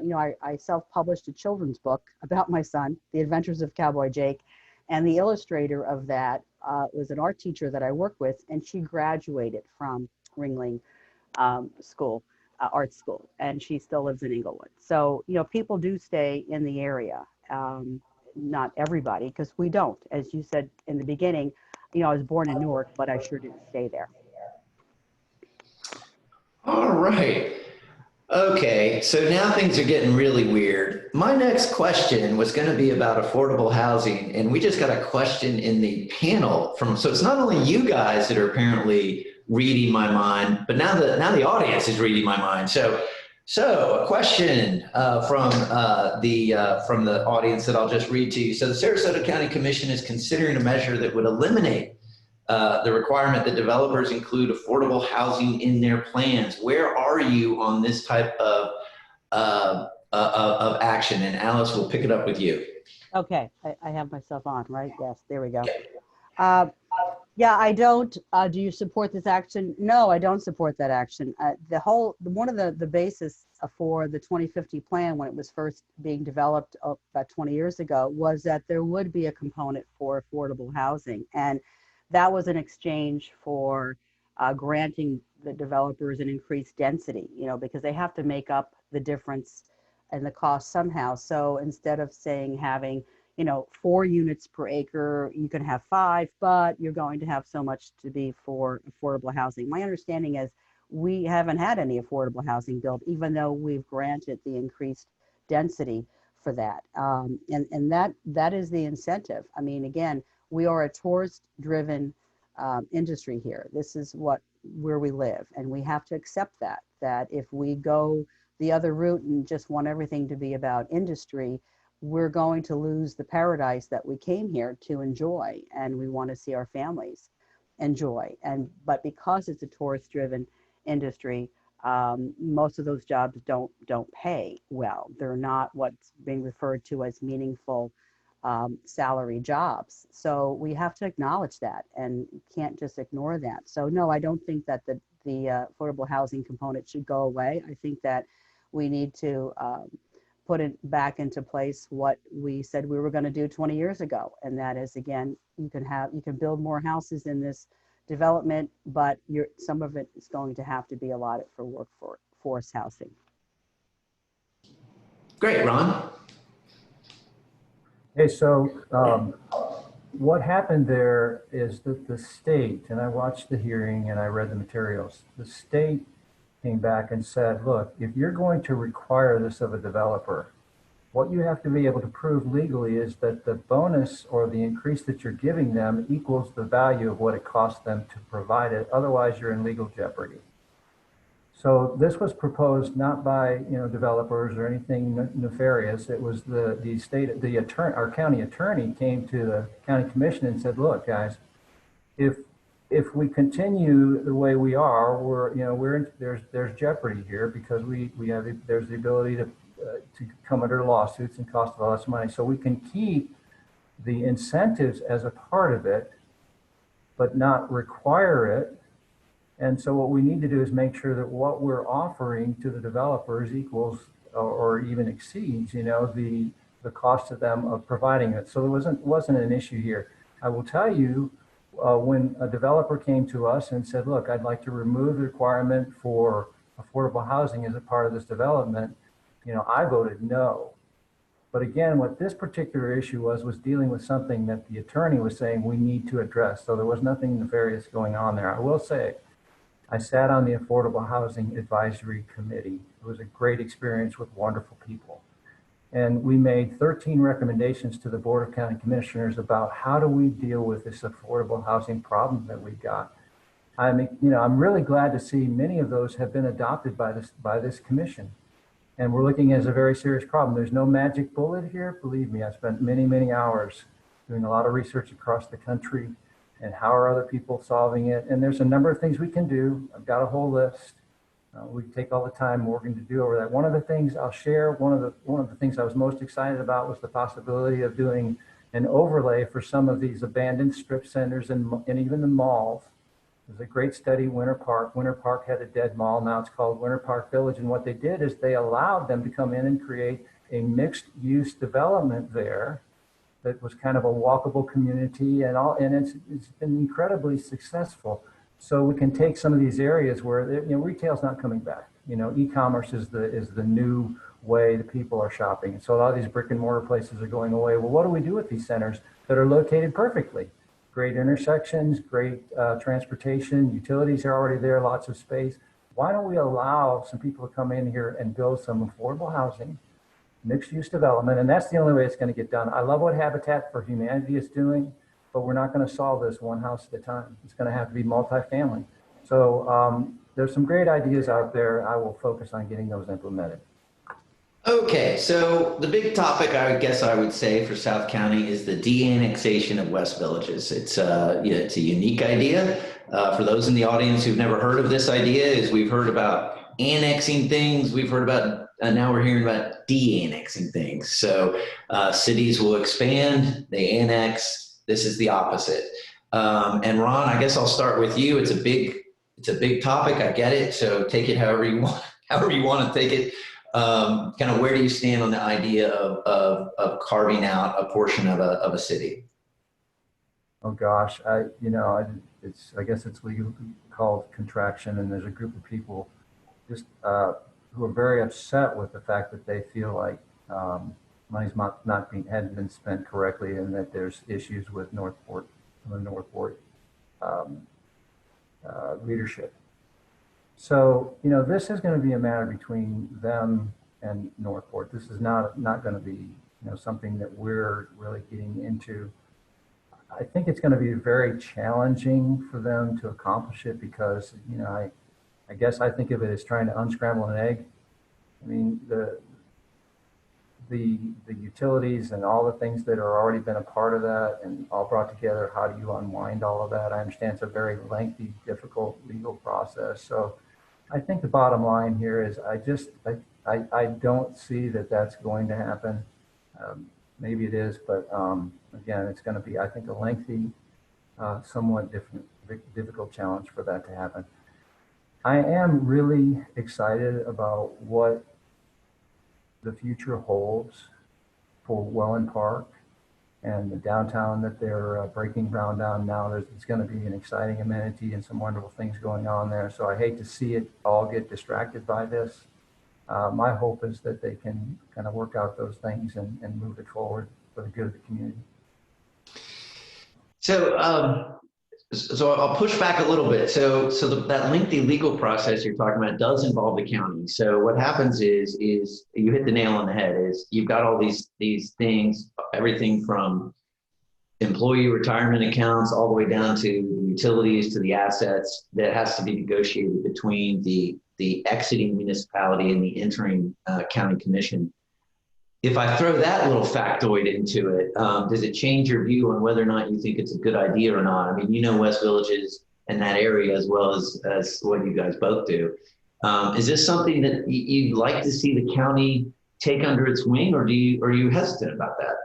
you know, I self-published a children's book about my son, The Adventures of Cowboy Jake, and the illustrator of that was an art teacher that I work with, and she graduated from Ringling school, art school, and she still lives in Inglewood. So, you know, people do stay in the area. Not everybody, because we don't. As you said in the beginning, you know, I was born in Newark, but I sure didn't stay there. All right. Okay, so now things are getting really weird. My next question was going to be about affordable housing, and we just got a question in the panel so it's not only you guys that are apparently reading my mind, but now the audience is reading my mind. So a question from the audience that I'll just read to you. So the Sarasota County Commission is considering a measure that would eliminate the requirement that developers include affordable housing in their plans. Where are you on this type of action? And Alice, will pick it up with you. Okay, I have myself on, right? Yes, there we go. Yeah, I don't. Do you support this action? No, I don't support that action. One of the basis for the 2050 plan, when it was first being developed about 20 years ago, was that there would be a component for affordable housing. And that was in exchange for granting the developers an increased density, you know, because they have to make up the difference in the cost somehow. So instead of having, you know, 4 units per acre, you can have 5, but you're going to have so much to be for affordable housing. My understanding is we haven't had any affordable housing built, even though we've granted the increased density for that. And that is the incentive. I mean, again, we are a tourist-driven industry here. This is where we live, and we have to accept that if we go the other route and just want everything to be about industry, we're going to lose the paradise that we came here to enjoy, and we want to see our families enjoy. But because it's a tourist-driven industry, most of those jobs don't pay well. They're not what's being referred to as meaningful salary jobs. So we have to acknowledge that and can't just ignore that. So no, I don't think that the affordable housing component should go away. I think that we need to put it back into place what we said we were going to do 20 years ago. And that is, again, you can build more houses in this development, but some of it is going to have to be allotted for workforce housing. Great, Ron. Okay, so what happened there is that the state, and I watched the hearing and I read the materials, the state came back and said, look, if you're going to require this of a developer, what you have to be able to prove legally is that the bonus or the increase that you're giving them equals the value of what it costs them to provide it. Otherwise, you're in legal jeopardy. So this was proposed not by developers or anything nefarious. It was our county attorney came to the county commission and said, look, guys, if we continue the way we are, there's jeopardy here because there's the ability to come under lawsuits and cost a lot of money. So we can keep the incentives as a part of it, but not require it. And so what we need to do is make sure that what we're offering to the developers equals or even exceeds, the cost of them of providing it. So there wasn't an issue here. I will tell you when a developer came to us and said, look, I'd like to remove the requirement for affordable housing as a part of this development, I voted no. But again, what this particular issue was dealing with something that the attorney was saying we need to address. So there was nothing nefarious going on there. I will say, I sat on the Affordable Housing Advisory Committee. It was a great experience with wonderful people. And we made 13 recommendations to the Board of County Commissioners about how do we deal with this affordable housing problem that we've got. I'm really glad to see many of those have been adopted by this commission. And we're looking at a very serious problem. There's no magic bullet here. Believe me, I spent many, many hours doing a lot of research across the country and how are other people solving it. And there's a number of things we can do. I've got a whole list. We take all the time, Morgan, to do over that. One of the things I'll share, one of the things I was most excited about was the possibility of doing an overlay for some of these abandoned strip centers and even the malls. There's a great study, Winter Park. Winter Park had a dead mall. Now it's called Winter Park Village. And what they did is they allowed them to come in and create a mixed use development there that was kind of a walkable community and it's been incredibly successful. So we can take some of these areas where retail's not coming back. E-commerce is the new way that people are shopping. And so a lot of these brick and mortar places are going away. Well, what do we do with these centers that are located perfectly? Great intersections, great transportation, utilities are already there, lots of space. Why don't we allow some people to come in here and build some affordable housing, mixed use development, and that's the only way it's going to get done. I love what Habitat for Humanity is doing, but we're not going to solve this one house at a time. It's going to have to be multifamily. So there's some great ideas out there. I will focus on getting those implemented. Okay, so the big topic I guess I would say for South County is the de-annexation of West Villages. It's it's a unique idea. For those in the audience who've never heard of this idea, is we've heard about annexing things, we've heard about, now we're hearing about de-annexing things. So cities will expand, they annex. This is the opposite. And Ron, I guess I'll start with you. It's a big topic. I get it. So take it however you want to take it. Kind of where do you stand on the idea of carving out a portion of a city? Oh gosh, I guess it's legally called contraction, and there's a group of people just who are very upset with the fact that they feel like money's hadn't been spent correctly, and that there's issues with the North Port leadership. So, this is going to be a matter between them and North Port. This is not going to be, something that we're really getting into. I think it's going to be very challenging for them to accomplish it because, I guess I think of it as trying to unscramble an egg. I mean, the utilities and all the things that are already been a part of that and all brought together, how do you unwind all of that? I understand it's a very lengthy, difficult legal process. So I think the bottom line here is I don't see that that's going to happen. Maybe it is, but again, it's going to be, I think, a lengthy, somewhat difficult challenge for that to happen. I am really excited about what the future holds for Wellen Park and the downtown that they're breaking ground down now. It's going to be an exciting amenity and some wonderful things going on there. So I hate to see it all get distracted by this. My hope is that they can kind of work out those things and move it forward for the good of the community. So I'll push back a little bit. So that lengthy legal process you're talking about does involve the county. So what happens is you hit the nail on the head. Is you've got all these things, everything from employee retirement accounts all the way down to the utilities to the assets that has to be negotiated between the exiting municipality and the entering county commission. If I throw that little factoid into it, does it change your view on whether or not you think it's a good idea or not? I mean, West Villages and that area as well as what you guys both do. Is this something that you'd like to see the county take under its wing, or are you hesitant about that?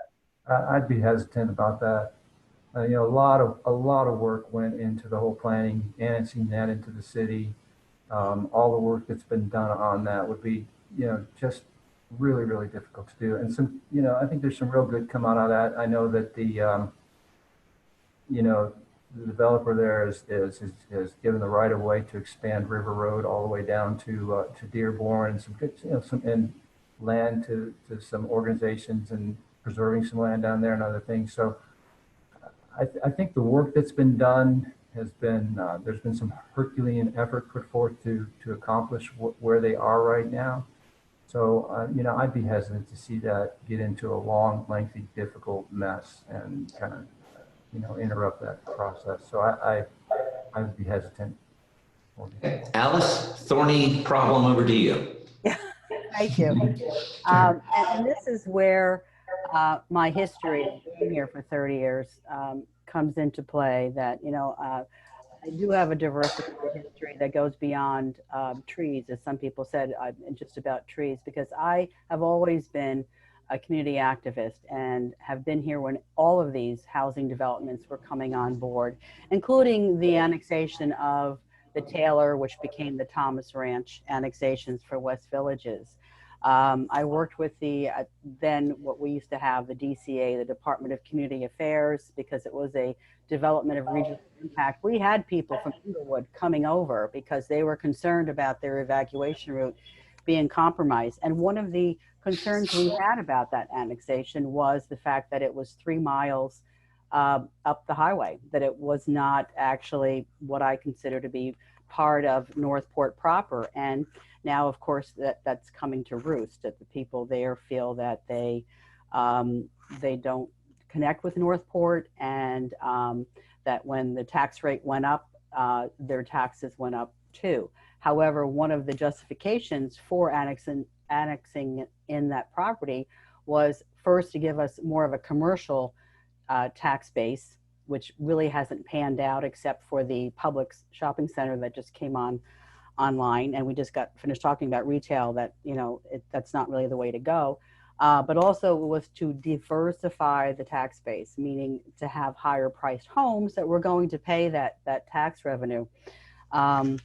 I'd be hesitant about that. A lot of work went into the whole planning, annexing that into the city. All the work that's been done on that would be, just really, really difficult to do. And some, the I think there's some real good come out of that. I know that the the developer there is given the right of way to expand River Road all the way down to Dearborn, and some good, and land to some organizations, and preserving some land down there and other things. So I think the work that's been done has been, there's been some Herculean effort put forth to accomplish where they are right now. So, I'd be hesitant to see that get into a long, lengthy, difficult mess and kind of, interrupt that process. So I would be hesitant. Okay. Alice, thorny problem over to you. Thank you. And this is where my history of being here for 30 years comes into play, that, I do have a diversified history that goes beyond trees, as some people said, just about trees, because I have always been a community activist and have been here when all of these housing developments were coming on board, including the annexation of the Taylor, which became the Thomas Ranch annexations for West Villages. I worked with the then what we used to have, the DCA, the Department of Community Affairs, because it was a development of regional impact. We had people from Inglewood coming over because they were concerned about their evacuation route being compromised. And one of the concerns we had about that annexation was the fact that it was 3 miles up the highway, that it was not actually what I consider to be part of North Port proper. And now, of course, that's coming to roost, that the people there feel that they don't connect with North Port, and that when the tax rate went up, their taxes went up too. However, one of the justifications for annexing in that property was first to give us more of a commercial tax base, which really hasn't panned out except for the Publix shopping center that just came online. And we just got finished talking about retail, that, that's not really the way to go. But also it was to diversify the tax base, meaning to have higher priced homes that were going to pay that tax revenue. So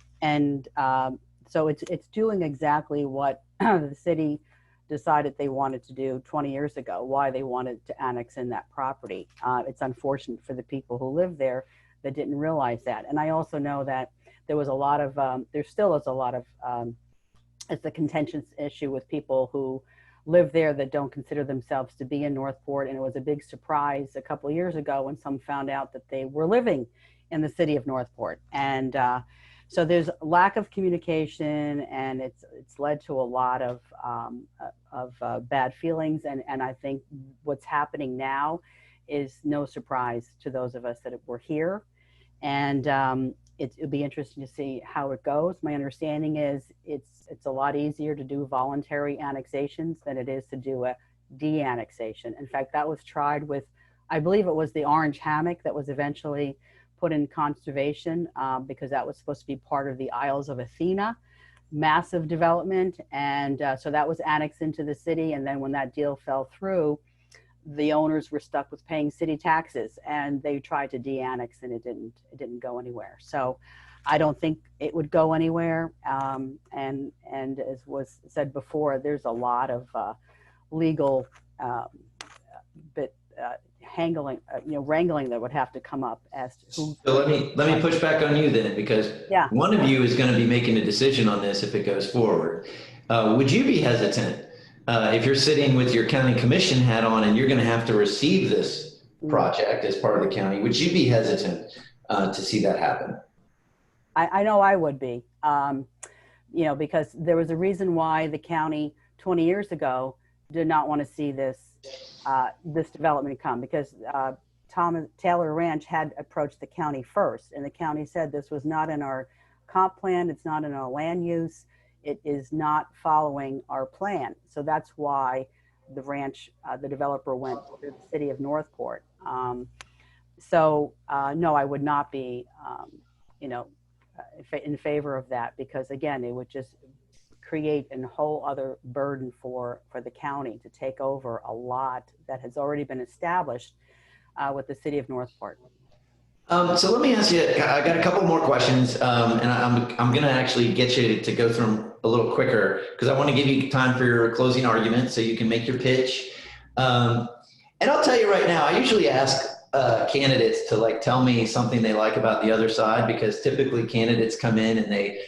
it's doing exactly what the city decided they wanted to do 20 years ago, why they wanted to annex in that property. It's unfortunate for the people who live there that didn't realize that. And I also know that there was a lot of, there still is a lot of, it's a contentious issue with people who live there that don't consider themselves to be in North Port. And it was a big surprise a couple of years ago when some found out that they were living in the city of North Port. And so there's lack of communication, and it's led to a lot of bad feelings. And I think what's happening now is no surprise to those of us that were here. And it'll be interesting to see how it goes. My understanding is it's a lot easier to do voluntary annexations than it is to do a de-annexation. In fact, that was tried with, I believe it was the orange hammock that was eventually put in conservation because that was supposed to be part of the Isles of Athena, massive development. And so that was annexed into the city. And then when that deal fell through, the owners were stuck with paying city taxes, and they tried to de-annex, and it didn't go anywhere. So I don't think it would go anywhere. And as was said before, there's a lot of legal wrangling that would have to come up as to who. So let me push back on you then, because one of you is going to be making a decision on this if it goes forward. Would you be hesitant if you're sitting with your county commission hat on and you're going to have to receive this project as part of the county? Would you be hesitant to see that happen? I know I would be, because there was a reason why the county 20 years ago did not want to see this development come, because Taylor Ranch had approached the county first, and the county said this was not in our comp plan, it's not in our land use, it is not following our plan. So that's why the ranch, the developer went to the city of North Port. No, I would not be, in favor of that, because again, it would just create a whole other burden for the county to take over a lot that has already been established with the city of North Port. So let me ask you, I got a couple more questions, and I'm going to actually get you to go through them a little quicker, because I want to give you time for your closing argument so you can make your pitch. And I'll tell you right now, I usually ask candidates to like tell me something they like about the other side, because typically candidates come in and they,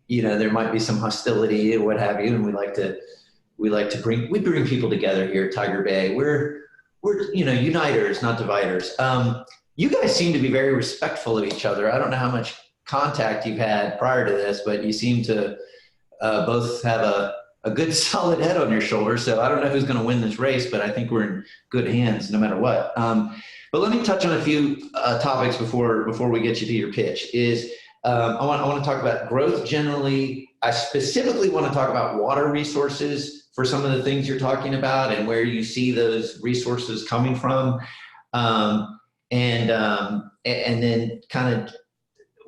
you know, there might be some hostility or what have you, and we bring people together here at Tiger Bay. We're you know, uniters, not dividers. You guys seem to be very respectful of each other. I don't know how much contact you've had prior to this, but you seem to both have a good solid head on your shoulders. So I don't know who's going to win this race, but I think we're in good hands no matter what. But let me touch on a few topics before we get you to your pitch. I want to talk about growth generally. I specifically want to talk about water resources for some of the things you're talking about and where you see those resources coming from. And then kind of,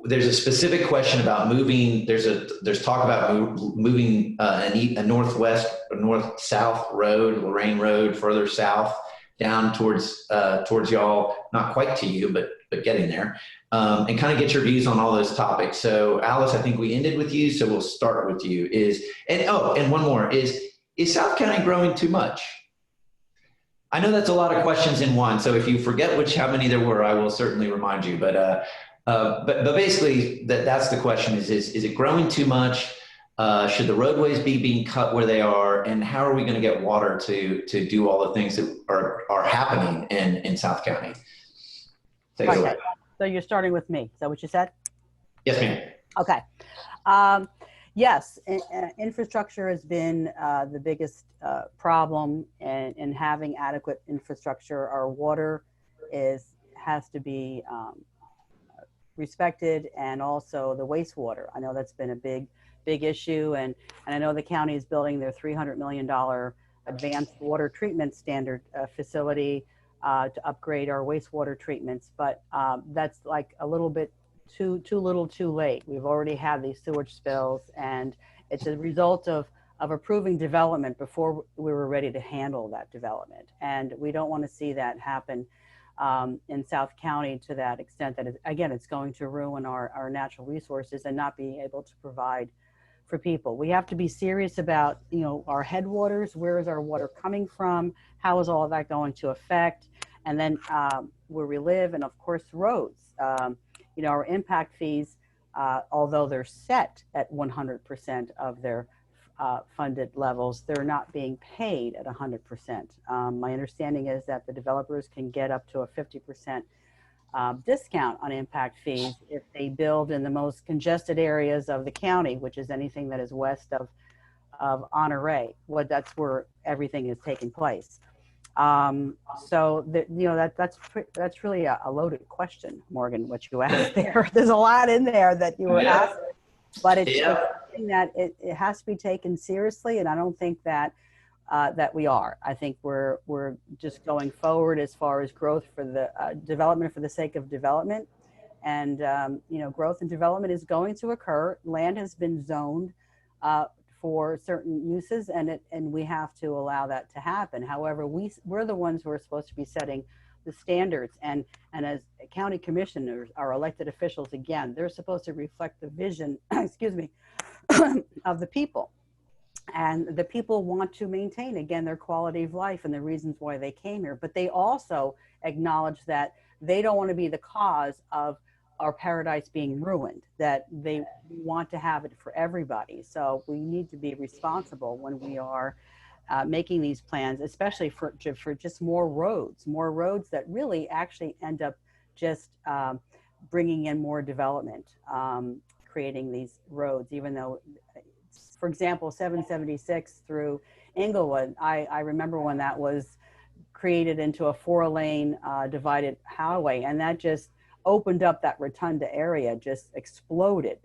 there's a specific question about moving. There's talk about moving a north-south road, Lorraine Road, further south down towards y'all, not quite to you, but getting there, and kind of get your views on all those topics. So Alice, I think we ended with you, so we'll start with you. And one more is South County growing too much? I know that's a lot of questions in one, so if you forget how many there were, I will certainly remind you. But basically, that's the question: is it growing too much? Should the roadways be being cut where they are? And how are we going to get water to do all the things that are happening in South County? Take it away. So you're starting with me. Is that what you said? Yes, ma'am. Okay. Yes, infrastructure has been the biggest problem in having adequate infrastructure. Our water has to be respected, and also the wastewater. I know that's been a big issue, and I know the county is building their $300 million advanced water treatment standard facility to upgrade our wastewater treatments, but that's like a little bit too little too late. We've already had these sewage spills, and it's a result of approving development before we were ready to handle that development. And we don't want to see that happen in South County to that extent that, it's going to ruin our natural resources and not be able to provide for people. We have to be serious about, you know, our headwaters. Where is our water coming from? How is all of that going to affect? And then where we live, and of course, roads. You know, our impact fees, although they're set at 100% of their funded levels, they're not being paid at 100%. My understanding is that the developers can get up to a 50% discount on impact fees if they build in the most congested areas of the county, which is anything that is west of Honore. That's where everything is taking place. So that's really a loaded question, Morgan, what you asked there. There's a lot in there that you were asking, but it's something that it has to be taken seriously, and I don't think that we are. I think we're just going forward as far as growth for the development for the sake of development, and growth and development is going to occur. Land has been zoned for certain uses, and we have to allow that to happen. However, we're the ones who are supposed to be setting the standards, and as county commissioners, our elected officials, again, they're supposed to reflect the vision, excuse me, of the people. And the people want to maintain, again, their quality of life and the reasons why they came here, but they also acknowledge that they don't want to be the cause of our paradise being ruined, that they want to have it for everybody. So we need to be responsible when we are making these plans, especially for just more roads that really actually end up just bringing in more development, creating these roads, even though, for example, 776 through Inglewood, I remember when that was created into a 4-lane divided highway, and that just opened up that rotunda area, just exploded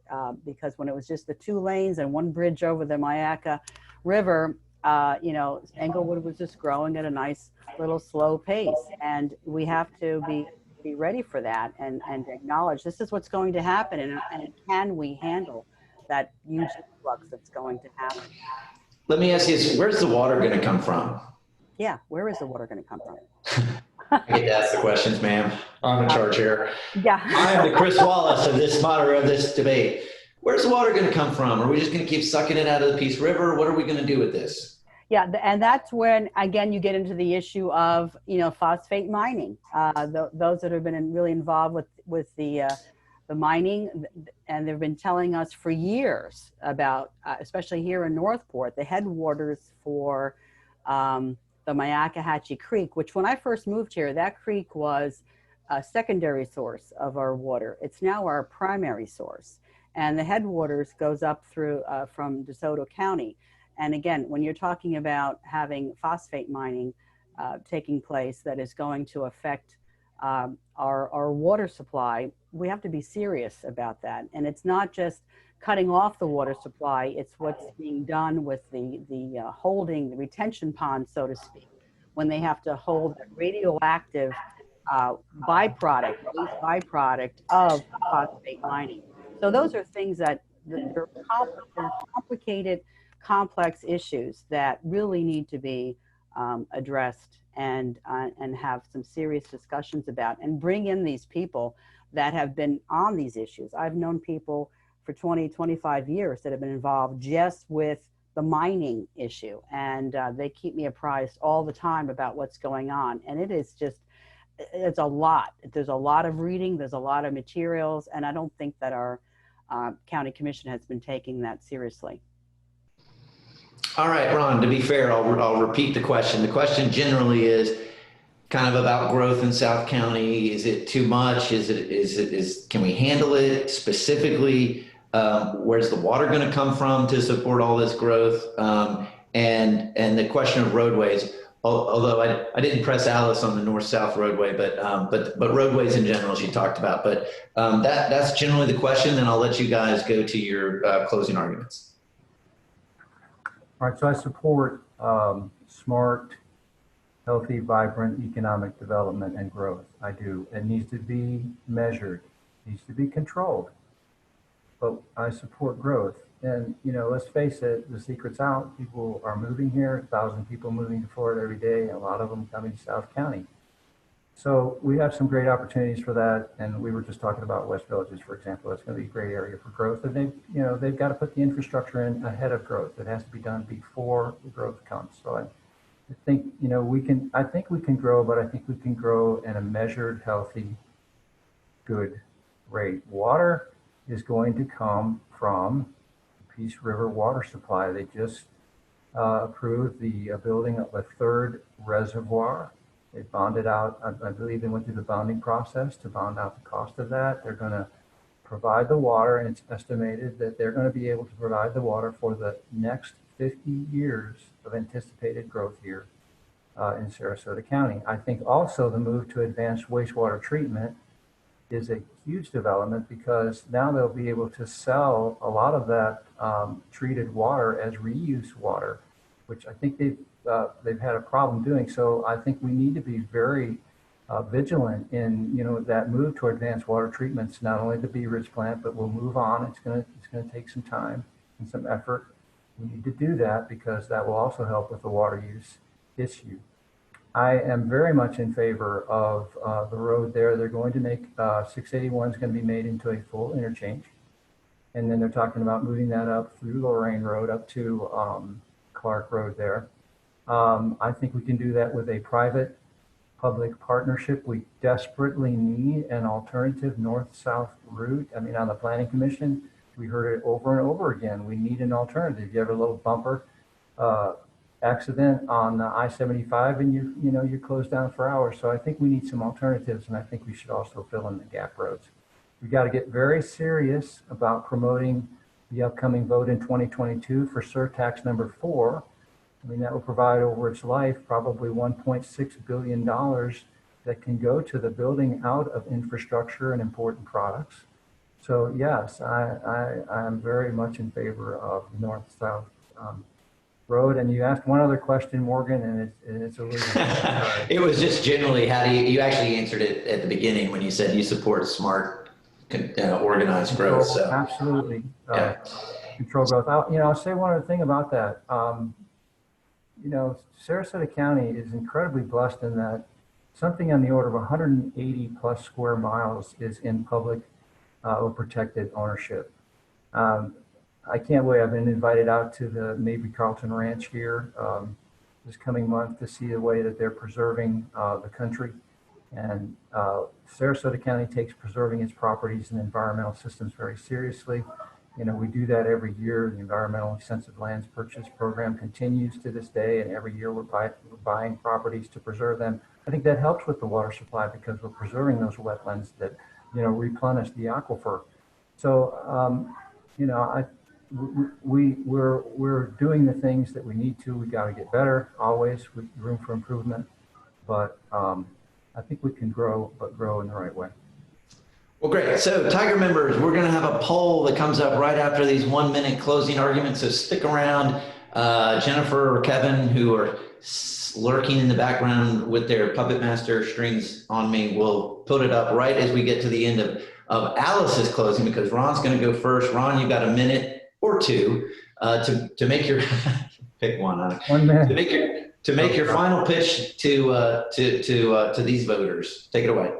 because when it was just the 2 lanes and 1 bridge over the Myakka River, Englewood was just growing at a nice little slow pace, and we have to be ready for that and acknowledge this is what's going to happen, and can we handle that huge influx that's going to happen. Let me ask you this, where's the water going to come from? Yeah, where is the water going to come from? I hate to ask the questions, ma'am. I'm in charge here. Yeah. I am the Chris Wallace of this moderator of this debate. Where's the water going to come from? Are we just going to keep sucking it out of the Peace River? What are we going to do with this? Yeah, and that's when, again, you get into the issue of, phosphate mining. Those that have been really involved with the mining, and they've been telling us for years about, especially here in North Port, the headwaters for the Myakkahatchee Creek, which when I first moved here, that creek was a secondary source of our water. It's now our primary source. And the headwaters goes up through from DeSoto County. And again, when you're talking about having phosphate mining taking place that is going to affect our water supply, we have to be serious about that. And it's not just cutting off the water supply, it's what's being done with the holding, the retention pond, so to speak, when they have to hold that radioactive byproduct, waste byproduct of phosphate mining. So those are things that they're complicated, complex issues that really need to be addressed and have some serious discussions about, and bring in these people that have been on these issues. I've known people for 20, 25 years that have been involved just with the mining issue. And they keep me apprised all the time about what's going on. And it is just, it's a lot. There's a lot of reading, there's a lot of materials, and I don't think that our county commission has been taking that seriously. All right, Ron, to be fair, I'll repeat the question. The question generally is kind of about growth in South County. Is it too much? Can we handle it specifically? Where's the water going to come from to support all this growth? And the question of roadways, although I didn't press Alice on the north-south roadway, but roadways in general she talked about. But that's generally the question. Then I'll let you guys go to your closing arguments. All right, so I support smart, healthy, vibrant economic development and growth. I do. It needs to be measured, needs to be controlled. But I support growth. And, let's face it, the secret's out. People are moving here, 1,000 people moving to Florida every day, a lot of them coming to South County. So we have some great opportunities for that. And we were just talking about West Villages, for example. That's going to be a great area for growth. And they've got to put the infrastructure in ahead of growth. It has to be done before the growth comes. So I think, we can grow, but I think we can grow in a measured, healthy, good rate. Water is going to come from Peace River water supply. They just approved the building of a third reservoir. They bonded out, I believe they went through the bonding process to bond out the cost of that. They're going to provide the water, and it's estimated that they're going to be able to provide the water for the next 50 years of anticipated growth here in Sarasota County. I think also the move to advanced wastewater treatment is a huge development, because now they'll be able to sell a lot of that treated water as reuse water, which I think they've had a problem doing. So I think we need to be very vigilant in that move to advanced water treatments, not only the Bee Ridge plant, but we'll move on. It's going to take some time and some effort. We need to do that because that will also help with the water use issue. I am very much in favor of the road there. They're going to make 681 is going to be made into a full interchange. And then they're talking about moving that up through Lorraine Road up to Clark Road there. I think we can do that with a private-public partnership. We desperately need an alternative north-south route. I mean, on the Planning Commission, we heard it over and over again. We need an alternative. You have a little bumper accident on I-75 and you're closed down for hours. So I think we need some alternatives, and I think we should also fill in the gap roads. We got to get very serious about promoting the upcoming vote in 2022 for surtax number 4. I mean, that will provide over its life probably $1.6 billion that can go to the building out of infrastructure and important products. So yes, I am very much in favor of north-south road. And you asked one other question, Morgan, and it's a little It was just generally, how do you actually answered it at the beginning when you said you support smart, organized growth. So absolutely, control growth. I'll say one other thing about that. Sarasota County is incredibly blessed in that something on the order of 180 plus square miles is in public or protected ownership. I can't wait. I've been invited out to the Mabry Carlton Ranch here this coming month to see the way that they're preserving the country. And Sarasota County takes preserving its properties and environmental systems very seriously. You know, we do that every year. The Environmentally Sensitive Lands Purchase Program continues to this day, and every year we're buying properties to preserve them. I think that helps with the water supply because we're preserving those wetlands that, you know, replenish the aquifer. So, you know, we're doing the things that we need to. We got to get better always, with room for improvement, but I think we can grow, but grow in the right way. Well, great. So Tiger members, we're going to have a poll that comes up right after these 1-minute closing arguments. So stick around. Jennifer or Kevin, who are lurking in the background with their puppet master strings on me, will put it up right as we get to the end of Alice's closing, because Ron's going to go first. Ron, you've got a minute or two to make your pick one. 1 minute. To make your final pitch to these voters. Take it away.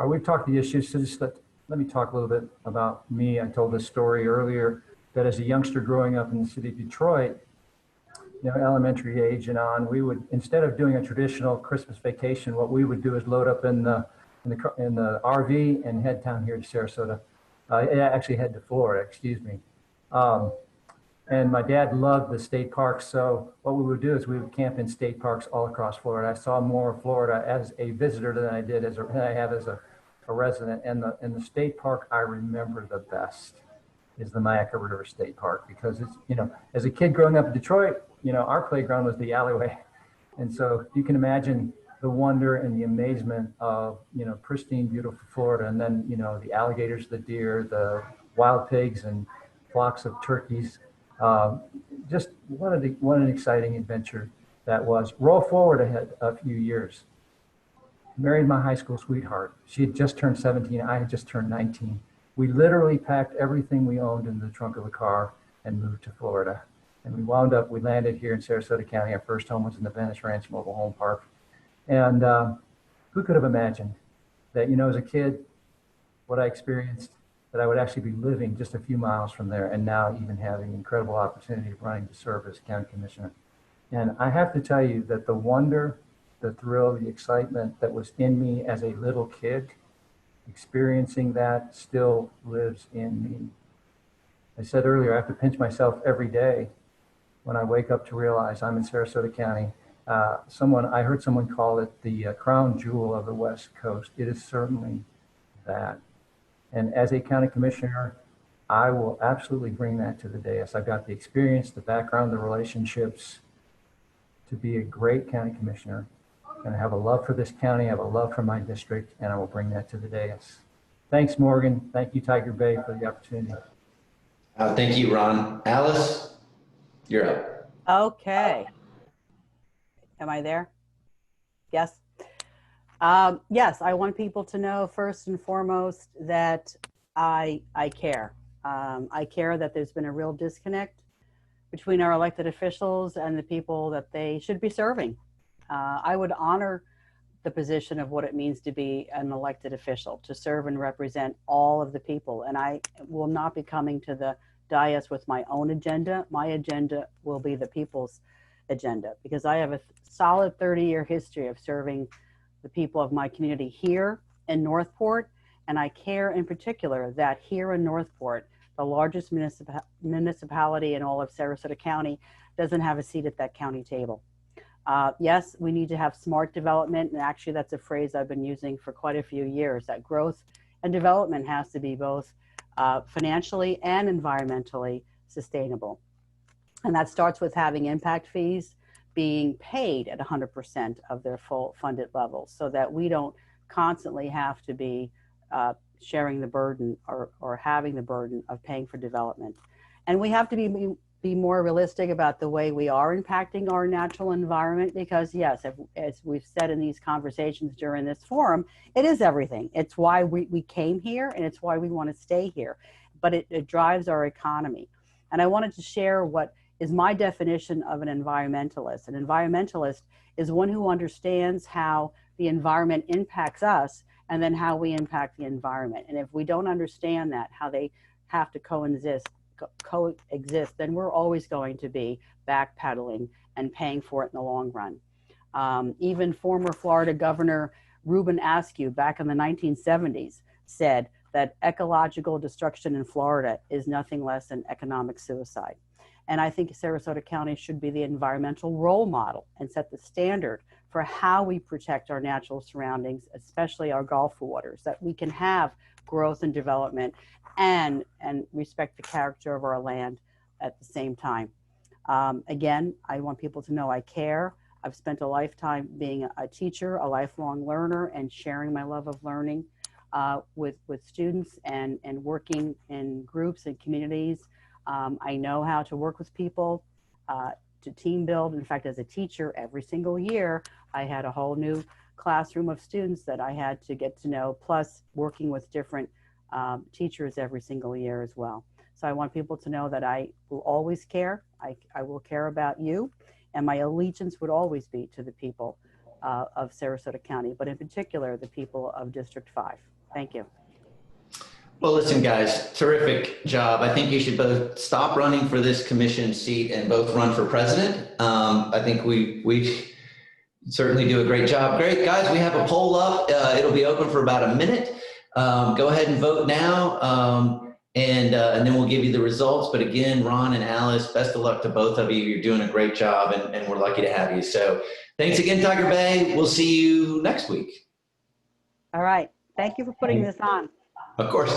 We've talked the issues, so just let me talk a little bit about me. I told this story earlier that as a youngster growing up in the city of Detroit, you know, elementary age and on, we would, instead of doing a traditional Christmas vacation, what we would do is load up in the RV and head down here to Sarasota. Actually head to Florida, excuse me. And my dad loved the state parks, so what we would do is we would camp in state parks all across Florida. I saw more of Florida as a visitor than I did than I have as a resident. And the state park I remember the best is the Mayaca River State Park, because it's, you know, as a kid growing up in Detroit, you know, our playground was the alleyway. And so you can imagine the wonder and the amazement of, you know, pristine, beautiful Florida. And then, you know, the alligators, the deer, the wild pigs and flocks of turkeys. Just what an exciting adventure that was. Roll forward ahead a few years. Married my high school sweetheart. She had just turned 17. I had just turned 19. We literally packed everything we owned in the trunk of a car and moved to Florida. And we landed here in Sarasota County. Our first home was in the Venice Ranch Mobile Home Park. And who could have imagined that, you know, as a kid, what I experienced, that I would actually be living just a few miles from there, and now even having incredible opportunity of running to serve as county commissioner. And I have to tell you that the wonder, the thrill, the excitement that was in me as a little kid, experiencing that still lives in me. I said earlier, I have to pinch myself every day when I wake up to realize I'm in Sarasota County. I heard someone call it the crown jewel of the West Coast. It is certainly that. And as a county commissioner, I will absolutely bring that to the dais. I've got the experience, the background, the relationships to be a great county commissioner. And I have a love for this county, I have a love for my district, and I will bring that to the dais. Thanks, Morgan. Thank you, Tiger Bay, for the opportunity. Thank you, Ron. Alice, you're up. Okay. Am I there? Yes. Yes, I want people to know first and foremost that I care. I care that there's been a real disconnect between our elected officials and the people that they should be serving. I would honor the position of what it means to be an elected official, to serve and represent all of the people. And I will not be coming to the dais with my own agenda. My agenda will be the people's agenda, because I have a solid 30-year history of serving the people of my community here in North Port. And I care in particular that here in North Port, the largest municipality in all of Sarasota County, doesn't have a seat at that county table. Yes, we need to have smart development. And actually that's a phrase I've been using for quite a few years, that growth and development has to be both financially and environmentally sustainable. And that starts with having impact fees being paid at 100% of their full funded levels, so that we don't constantly have to be sharing the burden or having the burden of paying for development. And we have to be more realistic about the way we are impacting our natural environment, because yes, as we've said in these conversations during this forum, it is everything. It's why we came here, and it's why we want to stay here, but it drives our economy. And I wanted to share what is my definition of an environmentalist. An environmentalist is one who understands how the environment impacts us and then how we impact the environment. And if we don't understand that, how they have to coexist coexist, then we're always going to be backpedaling and paying for it in the long run. Even former Florida Governor Reuben Askew back in the 1970s said that ecological destruction in Florida is nothing less than economic suicide. And I think Sarasota County should be the environmental role model and set the standard for how we protect our natural surroundings, especially our Gulf waters, that we can have growth and development and respect the character of our land at the same time. Again, I want people to know I care. I've spent a lifetime being a teacher, a lifelong learner, and sharing my love of learning with students and working in groups and communities. I know how to work with people, to team build. In fact, as a teacher, every single year, I had a whole new classroom of students that I had to get to know, plus working with different teachers every single year as well. So I want people to know that I will always care. I will care about you, and my allegiance would always be to the people of Sarasota County, but in particular, the people of District 5. Thank you. Well, listen, guys, terrific job. I think you should both stop running for this commission seat and both run for president. I think we certainly do a great job. Great, guys, we have a poll up. It'll be open for about a minute. Go ahead and vote now, and then we'll give you the results. But again, Ron and Alice, best of luck to both of you. You're doing a great job, and we're lucky to have you. So thanks again, Tiger Bay. We'll see you next week. All right. Thank you for putting this on. Of course.